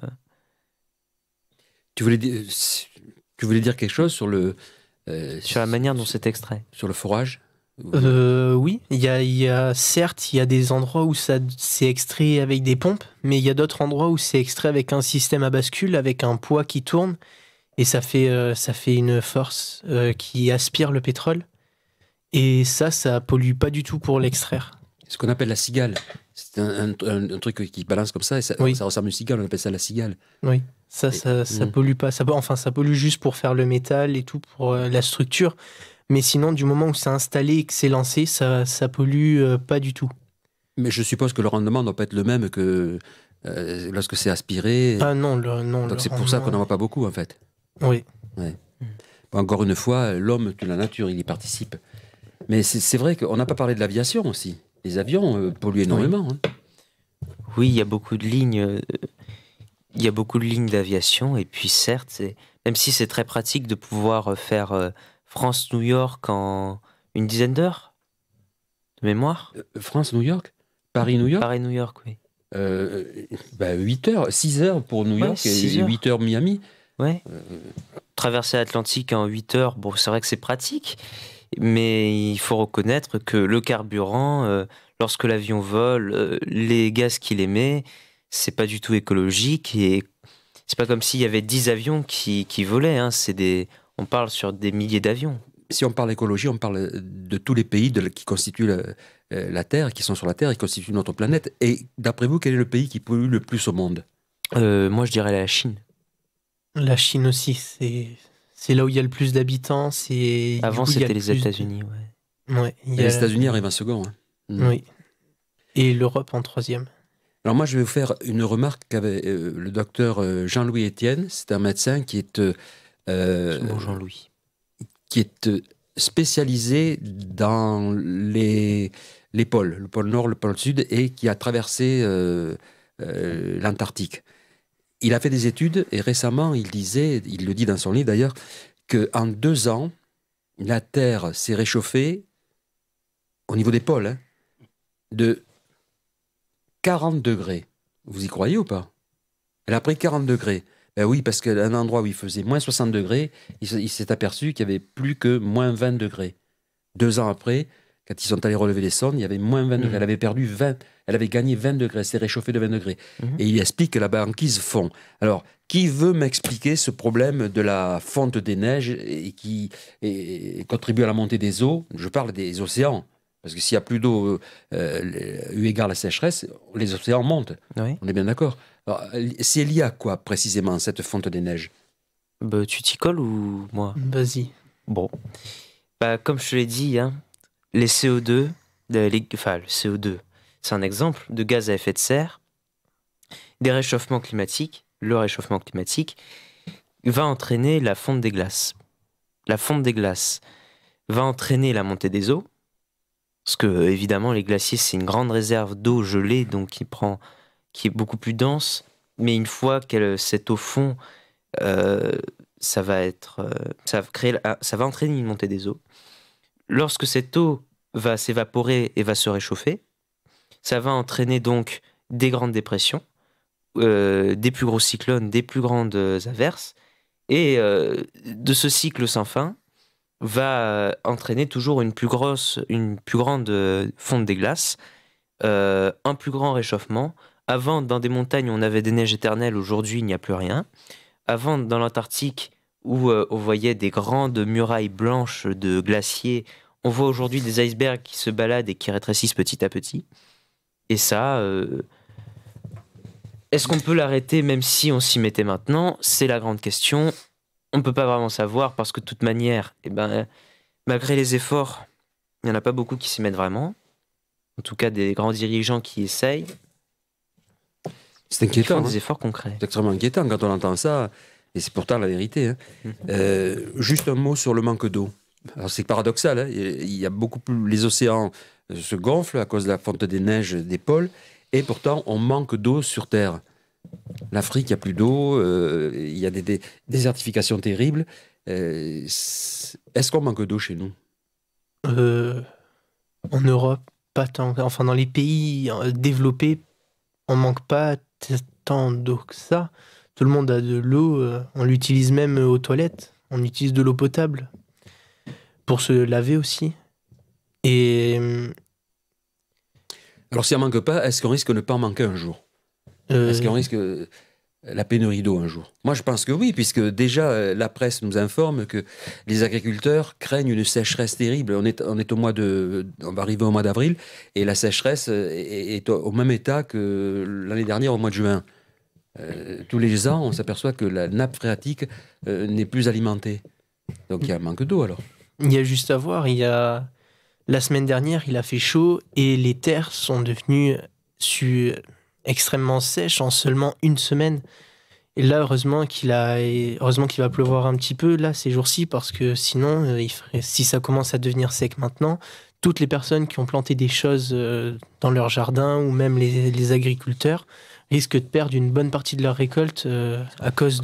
Tu voulais dire quelque chose sur sur la manière dont c'est extrait? Sur le forage? Oui, certes, il y a des endroits où c'est extrait avec des pompes, mais il y a d'autres endroits où c'est extrait avec un système à bascule, avec un poids qui tourne, et ça fait une force qui aspire le pétrole. Et ça pollue pas du tout pour l'extraire. Ce qu'on appelle la cigale. C'est un truc qui balance comme ça, et ça ressemble à une cigale, on appelle ça la cigale. Oui, ça pollue pas. Ça pollue juste pour faire le métal et tout, pour la structure. Mais sinon, du moment où c'est installé et que c'est lancé, ça pollue pas du tout. Mais je suppose que le rendement ne doit pas être le même que lorsque c'est aspiré. Ah non, donc c'est pour ça qu'on n'en voit pas beaucoup, en fait. Oui. Ouais. Bon, encore une fois, l'homme de la nature, il y participe. Mais c'est vrai qu'on n'a pas parlé de l'aviation aussi. Les avions polluent énormément. Oui, oui, il y a beaucoup de lignes. Il y a beaucoup de lignes d'aviation. Et puis certes, même si c'est très pratique de pouvoir faire France-New York en une dizaine d'heures de mémoire. France-New York Paris-New York Paris-New York, oui. 8 heures, 6 heures pour New York et 8 heures Miami. Ouais. Traverser l'Atlantique en 8 heures, bon, c'est vrai que c'est pratique, mais il faut reconnaître que le carburant, lorsque l'avion vole, les gaz qu'il émet, c'est pas du tout écologique et c'est pas comme s'il y avait 10 avions qui volaient, hein, on parle sur des milliers d'avions. Si on parle écologie, on parle de tous les pays qui constituent la Terre, qui sont sur la Terre, qui constituent notre planète. Et d'après vous, quel est le pays qui pollue le plus au monde ? Moi, je dirais la Chine. La Chine aussi, c'est là où il y a le plus d'habitants. Avant, c'était les États-Unis, ouais. Les États-Unis arrivent en second. Hein. Oui. Et l'Europe en troisième. Alors moi, je vais vous faire une remarque qu'avait le docteur Jean-Louis Etienne. C'est un médecin qui est... Bon Jean-Louis. Qui est spécialisé dans les pôles, le pôle Nord, le pôle Sud, et qui a traversé l'Antarctique. Il a fait des études, et récemment, il le dit dans son livre d'ailleurs, qu'en 2 ans, la Terre s'est réchauffée, au niveau des pôles, hein, de 40 degrés. Vous y croyez ou pas ? Elle a pris 40 degrés. Ben oui, parce qu'à un endroit où il faisait moins 60 degrés, il s'est aperçu qu'il n'y avait plus que moins 20 degrés. 2 ans après, quand ils sont allés relever les sondes, il y avait moins 20 degrés. Elle avait perdu 20, elle avait gagné 20 degrés, elle s'est réchauffée de 20 degrés. Et il explique que la banquise fond. Alors, qui veut m'expliquer ce problème de la fonte des neiges et qui contribue à la montée des eaux ? Je parle des océans. Parce que s'il n'y a plus d'eau, eu égard à la sécheresse, les océans montent. Oui. On est bien d'accord. Alors, c'est lié à quoi précisément, cette fonte des neiges ? Bah, tu t'y colles ou moi ? Vas-y. Bon. Bah, comme je te l'ai dit, hein, les CO2, le CO2, c'est un exemple de gaz à effet de serre, le réchauffement climatique va entraîner la fonte des glaces. La fonte des glaces va entraîner la montée des eaux, parce que, évidemment, les glaciers, c'est une grande réserve d'eau gelée, donc qui est beaucoup plus dense. Mais une fois que cette eau fond, ça va entraîner une montée des eaux. Lorsque cette eau va s'évaporer et va se réchauffer, ça va entraîner donc des grandes dépressions, des plus gros cyclones, des plus grandes averses. Et de ce cycle sans fin, va entraîner toujours une plus grande fonte des glaces, un plus grand réchauffement. Avant, dans des montagnes où on avait des neiges éternelles, aujourd'hui, il n'y a plus rien. Avant, dans l'Antarctique, où on voyait des grandes murailles blanches de glaciers, on voit aujourd'hui des icebergs qui se baladent et qui rétrécissent petit à petit. Et ça, est-ce qu'on peut l'arrêter même si on s'y mettait maintenant ? C'est la grande question. On ne peut pas vraiment savoir parce que de toute manière, malgré les efforts, il n'y en a pas beaucoup qui s'y mettent vraiment. En tout cas, des grands dirigeants qui essayent. C'est inquiétant. Ils font des efforts concrets. C'est extrêmement inquiétant quand on entend ça, et c'est pourtant la vérité. Hein. Juste un mot sur le manque d'eau. Alors c'est paradoxal, hein. Il y a beaucoup plus... Les océans se gonflent à cause de la fonte des neiges des pôles, et pourtant on manque d'eau sur Terre. L'Afrique, il n'y a plus d'eau, il y a des désertifications terribles. Est-ce qu'on manque d'eau chez nous ? En Europe, pas tant. Enfin, dans les pays développés, on manque pas tant d'eau que ça. Tout le monde a de l'eau. On l'utilise même aux toilettes. On utilise de l'eau potable pour se laver aussi. Et alors, si on ne manque pas, est-ce qu'on risque de ne pas en manquer un jour ? Est-ce qu'on risque... la pénurie d'eau un jour? Moi, je pense que oui, puisque déjà, la presse nous informe que les agriculteurs craignent une sécheresse terrible. On va arriver au mois d'avril, et la sécheresse est au même état que l'année dernière, au mois de juin. Tous les ans, on s'aperçoit que la nappe phréatique n'est plus alimentée. Donc, il y a un manque d'eau, alors. Il y a juste à voir, la semaine dernière, il a fait chaud et les terres sont devenues extrêmement sèches en seulement une semaine. Et là, heureusement qu'il va pleuvoir un petit peu là ces jours-ci, parce que sinon, si ça commence à devenir sec maintenant, toutes les personnes qui ont planté des choses dans leur jardin, ou même les agriculteurs, risquent de perdre une bonne partie de leur récolte à cause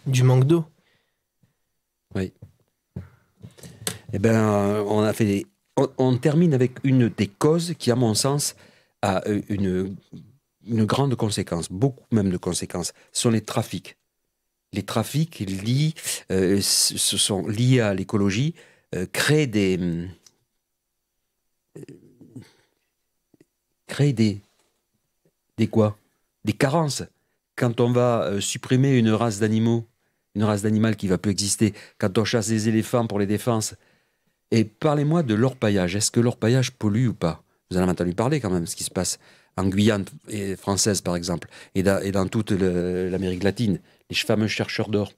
du manque d'eau. Oui. Eh bien, on termine avec une des causes qui, à mon sens, a une grande conséquence, beaucoup même de conséquences, ce sont les trafics. Les trafics sont liés à l'écologie, créent des quoi? Des carences. Quand on va supprimer une race d'animal qui va plus exister, quand on chasse des éléphants pour les défenses. Et parlez-moi de l'orpaillage. Est-ce que l'orpaillage pollue ou pas? Vous en avez entendu parler quand même, ce qui se passe en Guyane française, par exemple, et dans toute l'Amérique latine, les fameux chercheurs d'or.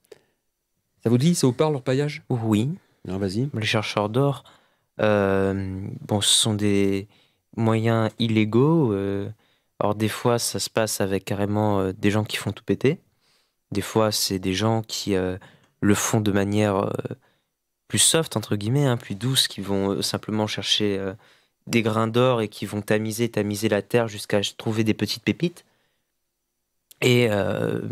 Ça vous parle, l'orpaillage? Oui. Non, vas-y. Les chercheurs d'or, ce sont des moyens illégaux. Alors, des fois, ça se passe avec carrément des gens qui font tout péter. Des fois, c'est des gens qui le font de manière plus soft, entre guillemets, plus douce, qui vont simplement chercher des grains d'or et qui vont tamiser la terre jusqu'à trouver des petites pépites. Mais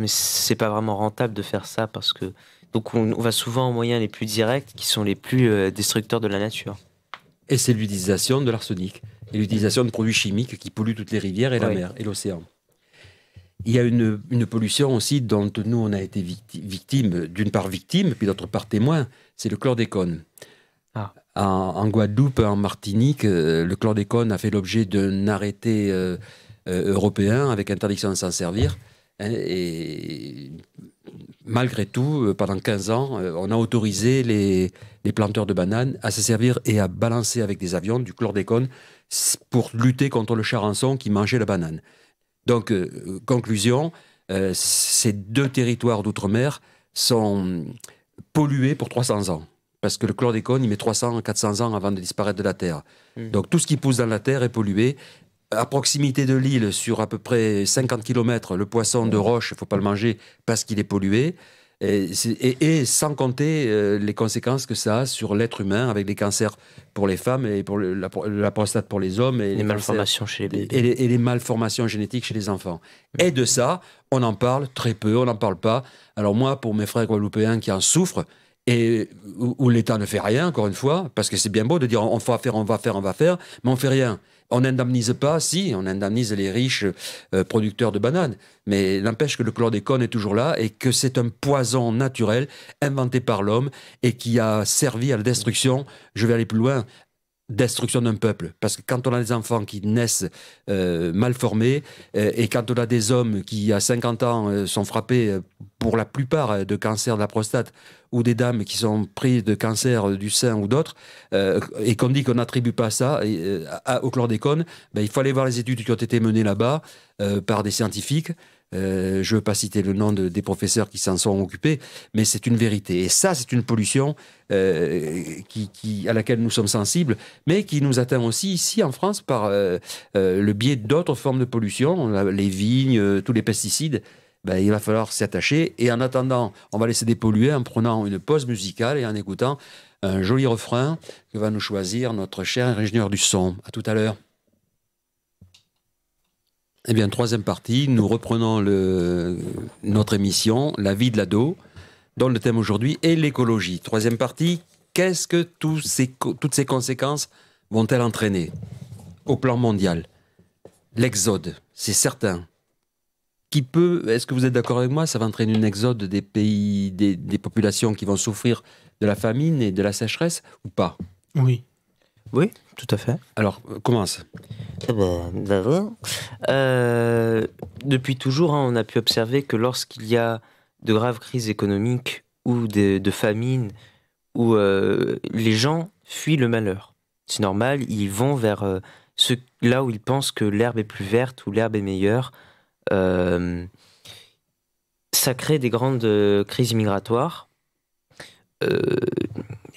c'est pas vraiment rentable de faire ça, parce que donc on va souvent aux moyens les plus directs, qui sont les plus destructeurs de la nature. Et c'est l'utilisation de l'arsenic et l'utilisation de produits chimiques qui polluent toutes les rivières et la mer et l'océan. Il y a une pollution aussi dont nous on a été victime, d'une part victime, puis d'autre part témoin, c'est le chlordécone. Ah. En Guadeloupe, en Martinique, le chlordécone a fait l'objet d'un arrêté européen avec interdiction de s'en servir. Et malgré tout, pendant 15 ans, on a autorisé les planteurs de bananes à se servir et à balancer avec des avions du chlordécone pour lutter contre le charançon qui mangeait la banane. Donc, conclusion, ces deux territoires d'outre-mer sont pollués pour 300 ans. Parce que le chlordécone, il met 300 à 400 ans avant de disparaître de la Terre. Donc, tout ce qui pousse dans la Terre est pollué. À proximité de l'île, sur à peu près 50 km, le poisson de roche, il ne faut pas le manger parce qu'il est pollué. Et sans compter les conséquences que ça a sur l'être humain, avec les cancers pour les femmes et pour la prostate pour les hommes. Et les malformations chez les bébés. Et les malformations génétiques chez les enfants. Et de ça, on en parle très peu, on n'en parle pas. Alors moi, pour mes frères guadeloupéens qui en souffrent, et où l'État ne fait rien, encore une fois, parce que c'est bien beau de dire on va faire, mais on ne fait rien. On n'indemnise pas, si, on indemnise les riches producteurs de bananes, mais n'empêche que le chlordécone est toujours là et que c'est un poison naturel inventé par l'homme et qui a servi à la destruction, je vais aller plus loin, destruction d'un peuple. Parce que quand on a des enfants qui naissent mal formés et quand on a des hommes qui, à 50 ans, sont frappés pour la plupart de cancer de la prostate, ou des dames qui sont prises de cancer du sein ou d'autres, et qu'on dit qu'on n'attribue pas ça au chlordécone, il faut aller voir les études qui ont été menées là-bas par des scientifiques. Je ne veux pas citer le nom des professeurs qui s'en sont occupés, mais c'est une vérité. Et ça, c'est une pollution à laquelle nous sommes sensibles, mais qui nous atteint aussi ici en France par le biais d'autres formes de pollution, les vignes, tous les pesticides. Il va falloir s'y attacher. Et en attendant, on va laisser dépolluer en prenant une pause musicale et en écoutant un joli refrain que va nous choisir notre cher ingénieur du son. À tout à l'heure. Eh bien, troisième partie, nous reprenons notre émission, La vie de l'ado, dont le thème aujourd'hui est l'écologie. Troisième partie, qu'est-ce que toutes ces conséquences vont-elles entraîner au plan mondial? L'exode, c'est certain. Est-ce que vous êtes d'accord avec moi, ça va entraîner un exode des pays, des populations qui vont souffrir de la famine et de la sécheresse ou pas? Oui. Oui, tout à fait. Alors, commence. D'abord, depuis toujours, on a pu observer que lorsqu'il y a de graves crises économiques ou de famine, où les gens fuient le malheur. C'est normal, ils vont vers là où ils pensent que l'herbe est plus verte ou l'herbe est meilleure. Ça crée des grandes crises migratoires.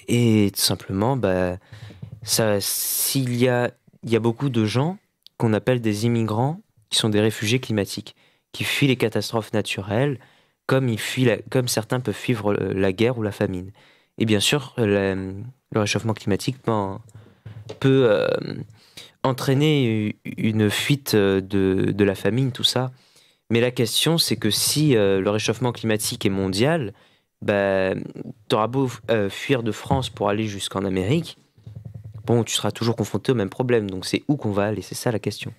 Et tout simplement, il y a beaucoup de gens qu'on appelle des immigrants, qui sont des réfugiés climatiques, qui fuient les catastrophes naturelles, comme certains peuvent fuir la guerre ou la famine. Et bien sûr, le réchauffement climatique peut entraîner une fuite de la famine, tout ça. Mais la question, c'est que si le réchauffement climatique est mondial, t'auras beau fuir de France pour aller jusqu'en Amérique, bon, tu seras toujours confronté au même problème. Donc c'est où qu'on va aller? C'est ça la question.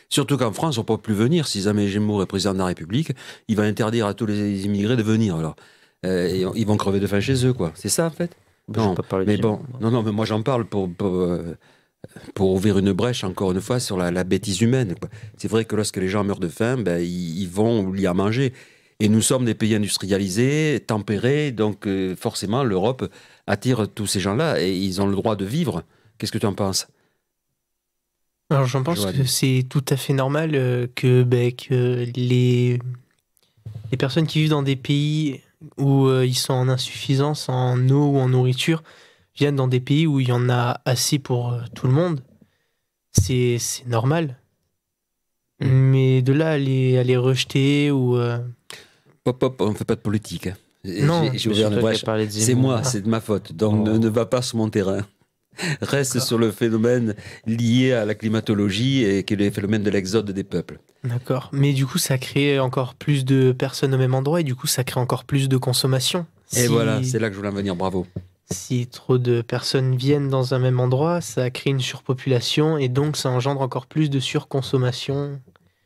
Surtout qu'en France, on ne peut plus venir. Si jamais Zemmour est président de la République, il va interdire à tous les immigrés de venir. Alors, et ils vont crever de faim chez eux, quoi. C'est ça, en fait? Non, mais bon, non, mais moi j'en parle pour ouvrir une brèche, encore une fois, sur la bêtise humaine, quoi. C'est vrai que lorsque les gens meurent de faim, ils vont oublier à manger. Et nous sommes des pays industrialisés, tempérés, donc forcément l'Europe attire tous ces gens-là et ils ont le droit de vivre. Qu'est-ce que tu en penses? Alors j'en pense que c'est tout à fait normal que les personnes qui vivent dans des pays où ils sont en insuffisance en eau ou en nourriture viennent dans des pays où il y en a assez pour tout le monde. C'est normal. Mais de là à les rejeter ou... On ne fait pas de politique. Hein. Non, j'ai ouvert une brèche. C'est moi, c'est de ma faute. Donc ne va pas sur mon terrain. Reste sur le phénomène lié à la climatologie et qui est le phénomène de l'exode des peuples. D'accord. Mais du coup, ça crée encore plus de personnes au même endroit et du coup, ça crée encore plus de consommation. Et voilà, c'est là que je voulais en venir. Bravo. Si trop de personnes viennent dans un même endroit, ça crée une surpopulation et donc ça engendre encore plus de surconsommation.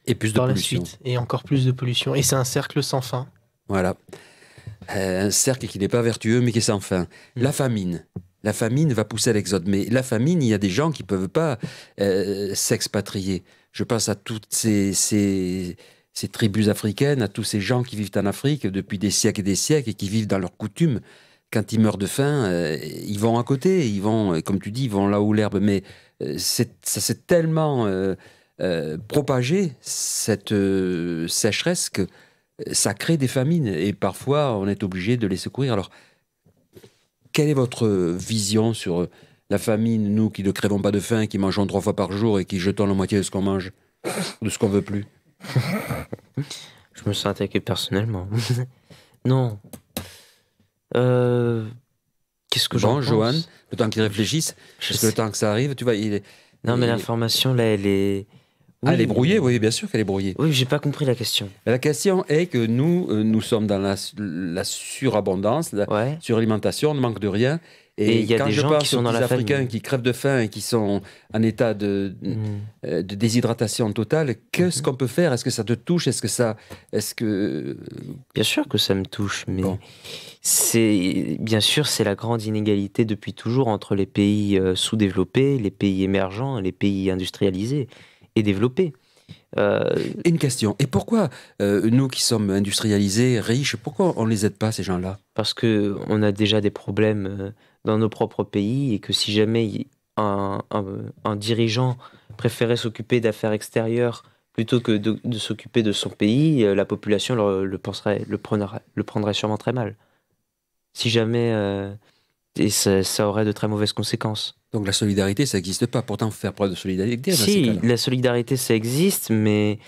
Et plus de pollution. La suite, et encore plus de pollution. Et c'est un cercle sans fin. Voilà. Un cercle qui n'est pas vertueux, mais qui est sans fin. La famine. La famine va pousser à l'exode. Mais la famine, il y a des gens qui ne peuvent pas s'expatrier. Je pense à toutes ces tribus africaines, à tous ces gens qui vivent en Afrique depuis des siècles et des siècles et qui vivent dans leurs coutumes. Quand ils meurent de faim, ils vont à côté. Ils vont, comme tu dis, ils vont là où l'herbe. Mais ça c'est tellement... propager cette sécheresse que ça crée des famines et parfois on est obligé de les secourir. Alors, quelle est votre vision sur la famine, nous qui ne crèvons pas de faim, qui mangeons 3 fois par jour et qui jetons la moitié de ce qu'on mange, de ce qu'on veut plus? Je me sens attaqué personnellement. Non. Qu'est-ce que j'en pense? Johan, le temps qu'il réfléchisse, parce que le temps que ça arrive, tu vois, Non, mais l'information, là, elle est... Oui. Elle est brouillée, oui, bien sûr qu'elle est brouillée. Oui, j'ai pas compris la question. La question est que nous sommes dans la surabondance, la suralimentation, on ne manque de rien. Et il y a des gens qui sont dans la Africains famine, qui crèvent de faim et qui sont en état de déshydratation totale, qu'est-ce qu'on peut faire? Est-ce que ça te touche? Bien sûr que ça me touche, mais bon. Bien sûr, c'est la grande inégalité depuis toujours entre les pays sous-développés, les pays émergents, les pays industrialisés et développés. Une question. Et pourquoi nous qui sommes industrialisés, riches, pourquoi on ne les aide pas, ces gens-là? Parce qu'on a déjà des problèmes dans nos propres pays et que si jamais un dirigeant préférait s'occuper d'affaires extérieures plutôt que de s'occuper de son pays, la population le prendrait sûrement très mal. Si jamais... et ça aurait de très mauvaises conséquences. Donc la solidarité, ça n'existe pas. Pourtant, faire preuve de solidarité. Si, la solidarité, ça existe, mais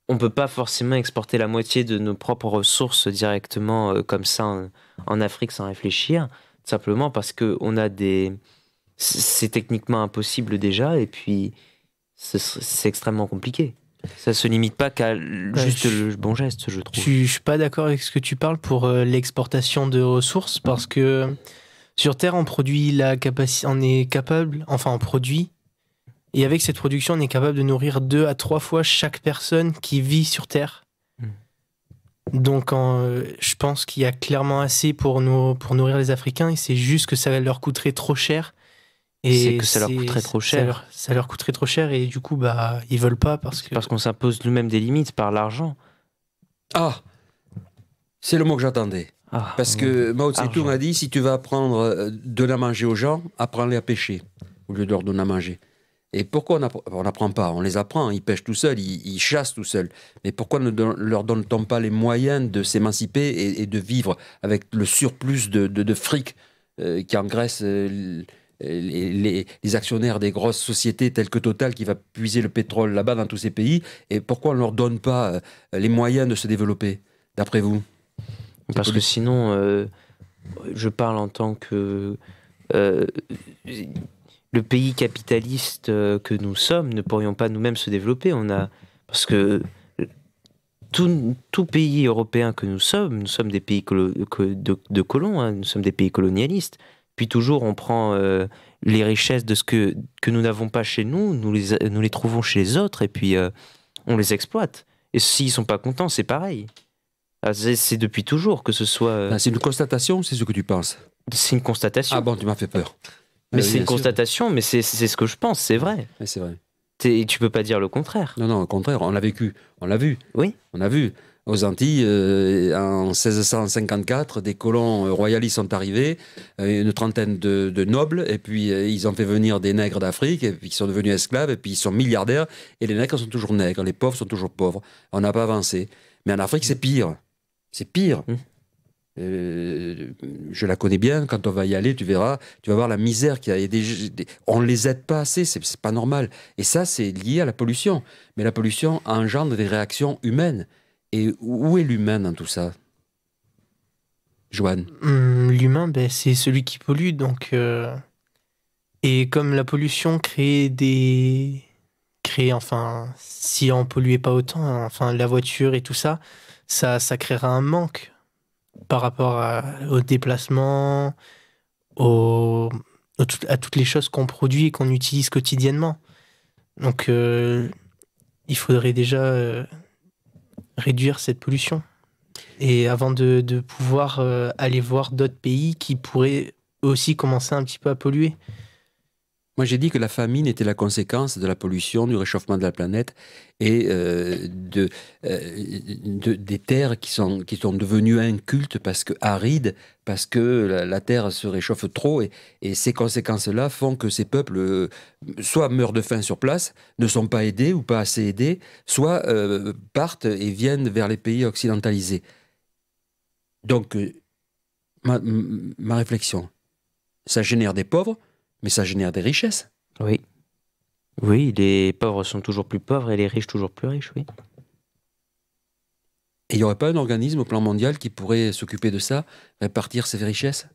on ne peut pas forcément exporter la moitié de nos propres ressources directement comme ça en Afrique sans réfléchir. Simplement parce que c'est techniquement impossible déjà, et puis c'est extrêmement compliqué. Ça ne se limite pas qu'à juste le bon geste, je trouve. Je ne suis pas d'accord avec ce que tu parles pour l'exportation de ressources, parce que sur Terre, on produit on produit, et avec cette production, on est capable de nourrir 2 à 3 fois chaque personne qui vit sur Terre. Donc, je pense qu'il y a clairement assez pour nourrir les Africains, et c'est juste que ça leur coûterait trop cher, C'est que ça leur coûterait trop cher. Ça leur coûterait trop cher et du coup, bah, ils veulent pas parce qu'on s'impose nous-mêmes des limites par l'argent. Ah, c'est le mot que j'attendais. Parce que Mao Tse-tung a dit, si tu vas apprendre donner à manger aux gens, apprends-les à pêcher, au lieu de leur donner à manger. Et pourquoi on n'apprend pas? On les apprend, ils pêchent tout seuls, ils chassent tout seuls. Mais pourquoi ne leur donne-t-on pas les moyens de s'émanciper et de vivre avec le surplus de fric qui engraisse les actionnaires des grosses sociétés telles que Total qui va puiser le pétrole là-bas dans tous ces pays? Et pourquoi on ne leur donne pas les moyens de se développer, d'après vous? Parce que sinon, je parle en tant que... le pays capitaliste que nous sommes, ne pourrions pas nous-mêmes se développer. Parce que tout pays européen que nous sommes des pays de colons, hein, nous sommes des pays colonialistes. Puis toujours, on prend les richesses de ce que nous n'avons pas chez nous, nous les trouvons chez les autres, et puis on les exploite. Et s'ils ne sont pas contents, c'est pareil. C'est depuis toujours que ce soit... C'est une constatation, c'est ce que tu penses? C'est une constatation. Ah bon, tu m'as fait peur. Mais c'est une constatation, mais c'est ce que je pense, c'est vrai. Mais c'est vrai. Tu peux pas dire le contraire. Non, au contraire, on l'a vécu, on l'a vu. Oui. On a vu. Aux Antilles, en 1654, des colons royalistes sont arrivés, une trentaine de nobles, et puis ils ont fait venir des nègres d'Afrique, et puis ils sont devenus esclaves, et puis ils sont milliardaires, et les nègres sont toujours nègres, les pauvres sont toujours pauvres. On n'a pas avancé. Mais en Afrique, c'est pire. C'est pire. Je la connais bien, quand on va y aller, tu verras, tu vas voir la misère qu'il y a. On ne les aide pas assez, c'est pas normal. Et ça, c'est lié à la pollution. Mais la pollution engendre des réactions humaines. Et où est l'humain dans tout ça, Joanne? L'humain, ben, c'est celui qui pollue, donc... Et comme la pollution enfin, si on polluait pas autant, enfin, la voiture et tout ça, ça créera un manque par rapport au déplacement, à toutes les choses qu'on produit et qu'on utilise quotidiennement. Donc, il faudrait déjà réduire cette pollution. Et avant de pouvoir aller voir d'autres pays qui pourraient aussi commencer un petit peu à polluer. Moi, j'ai dit que la famine était la conséquence de la pollution, du réchauffement de la planète et des terres qui sont devenues incultes arides, parce que la terre se réchauffe trop. Et ces conséquences-là font que ces peuples soit meurent de faim sur place, ne sont pas aidés ou pas assez aidés, soit partent et viennent vers les pays occidentalisés. Donc, ma réflexion, ça génère des pauvres, mais ça génère des richesses. Oui. Oui, les pauvres sont toujours plus pauvres et les riches toujours plus riches, oui. Et il n'y aurait pas un organisme au plan mondial qui pourrait s'occuper de ça, répartir ces richesses?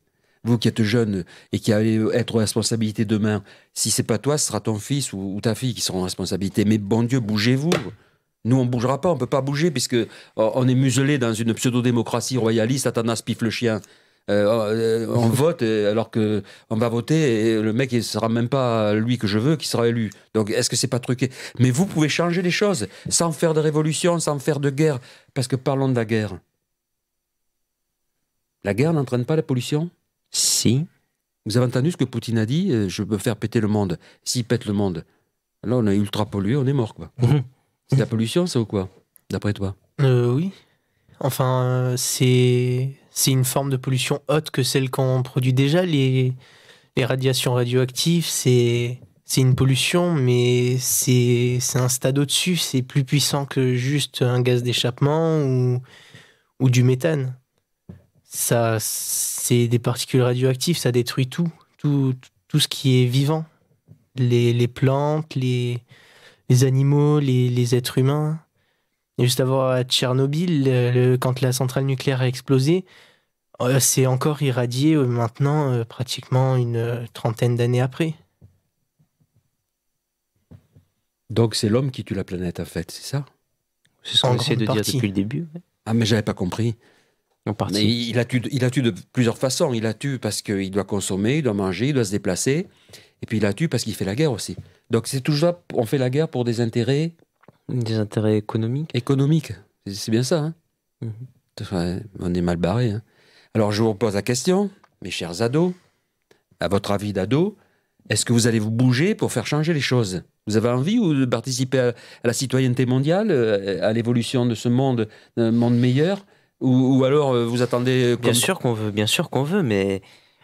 Vous qui êtes jeune et qui allez être aux responsabilités demain, si c'est pas toi, ce sera ton fils ou ta fille qui seront en responsabilité. Mais bon Dieu, bougez-vous. Nous, on ne bougera pas, on ne peut pas bouger puisque on est muselé dans une pseudo-démocratie royaliste, Satanas piffe le chien. On vote alors qu'on va voter et le mec, il ne sera même pas lui que je veux qui sera élu. Donc, est-ce que c'est pas truqué? Mais vous pouvez changer les choses sans faire de révolution, sans faire de guerre. Parce que parlons de la guerre. La guerre n'entraîne pas la pollution? Si. Vous avez entendu ce que Poutine a dit? Je veux faire péter le monde. S'il pète le monde, là, on est ultra pollué, on est mort, quoi. C'est de la pollution, ça, ou quoi? D'après toi? Oui. Enfin, c'est une forme de pollution haute que celle qu'on produit déjà. Les radiations radioactives, c'est une pollution, mais c'est un stade au-dessus. C'est plus puissant que juste un gaz d'échappement ou du méthane. Ça, c'est des particules radioactives, ça détruit tout ce qui est vivant. Les plantes, les animaux, les êtres humains. Et juste avant à Tchernobyl, quand la centrale nucléaire a explosé, c'est encore irradié maintenant, pratiquement une trentaine d'années après. Donc c'est l'homme qui tue la planète, en fait, c'est ça? C'est ce qu'on essaie de dire depuis le début. Ouais. Ah, mais j'avais pas compris. En partie. Mais il la tue de plusieurs façons. Il la tue parce qu'il doit consommer, il doit manger, il doit se déplacer. Et puis il la tue parce qu'il fait la guerre aussi. Donc c'est toujours, on fait la guerre pour des intérêts... Des intérêts économiques. Économiques, c'est bien ça. Hein. On est mal barré. Hein. Alors je vous pose la question, mes chers ados, à votre avis d'ado, Est-ce que vous allez vous bouger pour faire changer les choses? Vous avez envie ou de participer à la citoyenneté mondiale, à l'évolution de ce monde, d'un monde meilleur? Ou alors vous attendez... Bien sûr qu'on veut, mais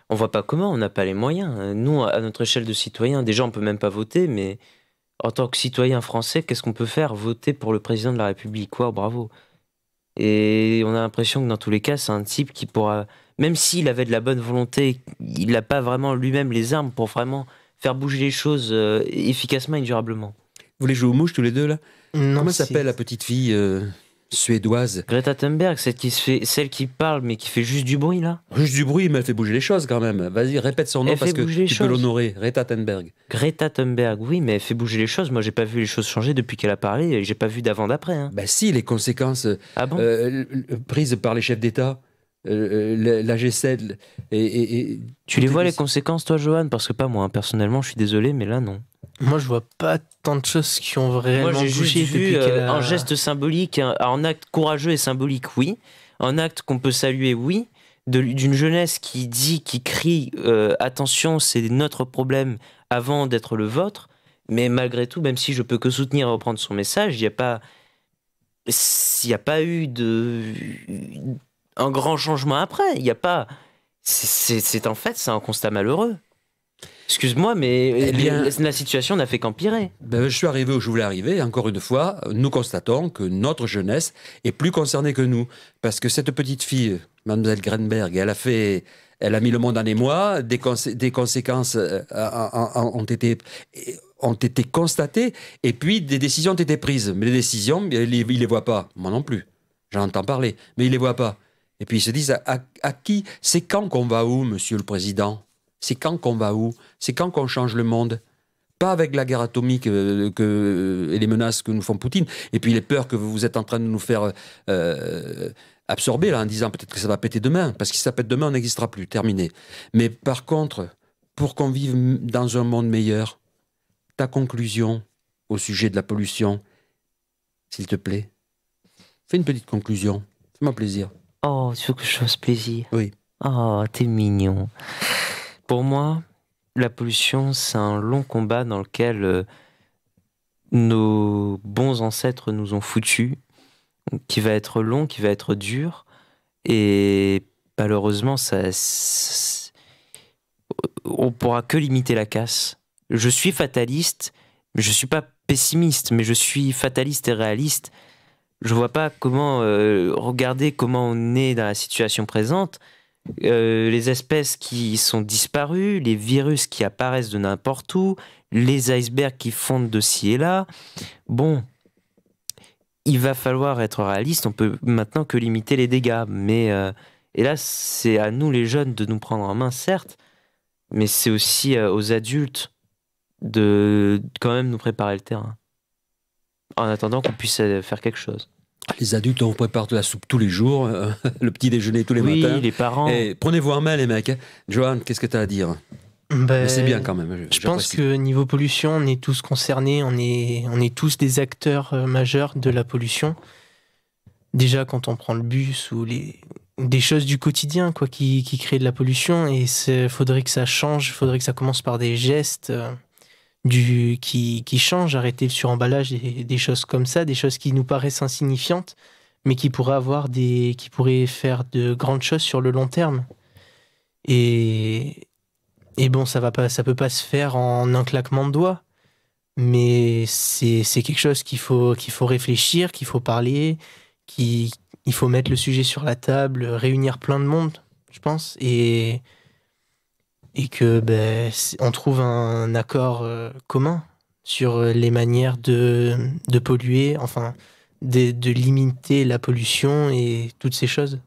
on voit pas comment, on n'a pas les moyens. Nous, à notre échelle de citoyens, déjà on peut même pas voter, mais en tant que citoyen français, qu'est-ce qu'on peut faire? Voter pour le président de la République, quoi, bravo. Et on a l'impression que dans tous les cas, c'est un type qui pourra, même s'il avait de la bonne volonté, il n'a pas vraiment lui-même les armes pour vraiment faire bouger les choses efficacement et durablement. Vous voulez jouer aux mouches tous les deux là? Non, Comment s'appelle la petite fille suédoise? Greta Thunberg, celle qui parle mais qui fait juste du bruit là. Juste du bruit, mais elle fait bouger les choses quand même. Vas-y, répète son nom Elle parce fait que bouger les tu peux choses. l'honorer. Greta Thunberg. Greta Thunberg, oui, mais elle fait bouger les choses. Moi, j'ai pas vu les choses changer depuis qu'elle a parlé. Et j'ai pas vu d'avant-d'après. Hein. Ben si, les conséquences Ah bon? prises par les chefs d'État, la G7, Tu les vois les conséquences, toi, Johan? Parce que pas moi. Hein. Personnellement, je suis désolé, mais là, non. Moi, je vois pas tant de choses qui ont vraiment Moi, j'ai juste bougé vu depuis qu'elle a... un geste symbolique, un acte courageux et symbolique, oui. Un acte qu'on peut saluer, oui. D'une jeunesse qui dit, qui crie attention, c'est notre problème avant d'être le vôtre. Mais malgré tout, même si je peux que soutenir et reprendre son message, il n'y a pas eu un grand changement après. Il n'y a pas. C'est en fait, c'est un constat malheureux. Excuse-moi, mais la situation n'a fait qu'empirer. Ben, je suis arrivé où je voulais arriver. Encore une fois, nous constatons que notre jeunesse est plus concernée que nous. Parce que cette petite fille, Mademoiselle Grenberg, elle a mis le monde en émoi. Des conséquences ont été constatées. Et puis, des décisions ont été prises. Mais les décisions, il les voit pas. Moi non plus. J'en entends parler. Mais il les voit pas. Et puis, ils se disent, à qui? C'est quand qu'on va où, Monsieur le Président? C'est quand qu'on va où? C'est quand qu'on change le monde? Pas avec la guerre atomique et les menaces que nous font Poutine, et puis les peurs que vous êtes en train de nous faire absorber, là, en disant peut-être que ça va péter demain, parce que si ça pète demain, on n'existera plus, terminé. Mais par contre, pour qu'on vive dans un monde meilleur, ta conclusion au sujet de la pollution, s'il te plaît, fais une petite conclusion, fais-moi plaisir. Oh, tu veux que je fasse plaisir? Oui. Oh, t'es mignon. Pour moi, la pollution, c'est un long combat dans lequel nos bons ancêtres nous ont foutus, qui va être long, qui va être dur, et malheureusement, on pourra que limiter la casse. Je suis fataliste, mais je suis pas pessimiste, mais je suis fataliste et réaliste. Je vois pas comment regarder comment on est dans la situation présente. Les espèces qui sont disparues, les virus qui apparaissent de n'importe où, les icebergs qui fondent de ci et là. Bon, il va falloir être réaliste, on peut maintenant que limiter les dégâts. Mais et là, c'est à nous les jeunes de nous prendre en main, certes, mais c'est aussi aux adultes de quand même nous préparer le terrain. En attendant qu'on puisse faire quelque chose. Les adultes, on prépare de la soupe tous les jours, le petit déjeuner tous les matins. Oui, les parents. Et prenez-vous en main, les mecs. Hein. Johan, qu'est-ce que tu as à dire? Mais c'est bien quand même. Je pense que niveau pollution, on est tous concernés, on est tous des acteurs majeurs de la pollution. Déjà, quand on prend le bus ou des choses du quotidien quoi, qui créent de la pollution, et il faudrait que ça change, il faudrait que ça commence par des gestes qui changent, arrêter le suremballage, des choses comme ça, des choses qui nous paraissent insignifiantes, mais qui pourraient faire de grandes choses sur le long terme. Et bon, ça peut pas se faire en un claquement de doigts, mais c'est quelque chose qu'il faut réfléchir, qu'il faut parler, il faut mettre le sujet sur la table, réunir plein de monde, je pense, et que on trouve un accord commun sur les manières de polluer, enfin de limiter la pollution et toutes ces choses.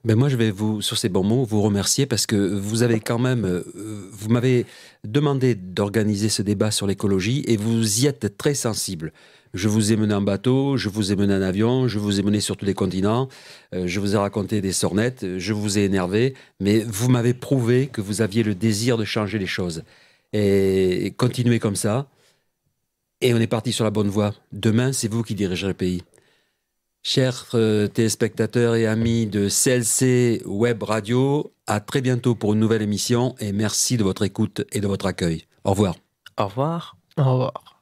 Ben moi, je vais sur ces bons mots, vous remercier parce que vous avez quand même, vous m'avez demandé d'organiser ce débat sur l'écologie et vous y êtes très sensible. Je vous ai mené en bateau, je vous ai mené en avion, je vous ai mené sur tous les continents, je vous ai raconté des sornettes, je vous ai énervé, mais vous m'avez prouvé que vous aviez le désir de changer les choses. Et continuez comme ça, et on est parti sur la bonne voie. Demain, c'est vous qui dirigerez le pays. Chers téléspectateurs et amis de CLC Web Radio, à très bientôt pour une nouvelle émission et merci de votre écoute et de votre accueil. Au revoir. Au revoir. Au revoir.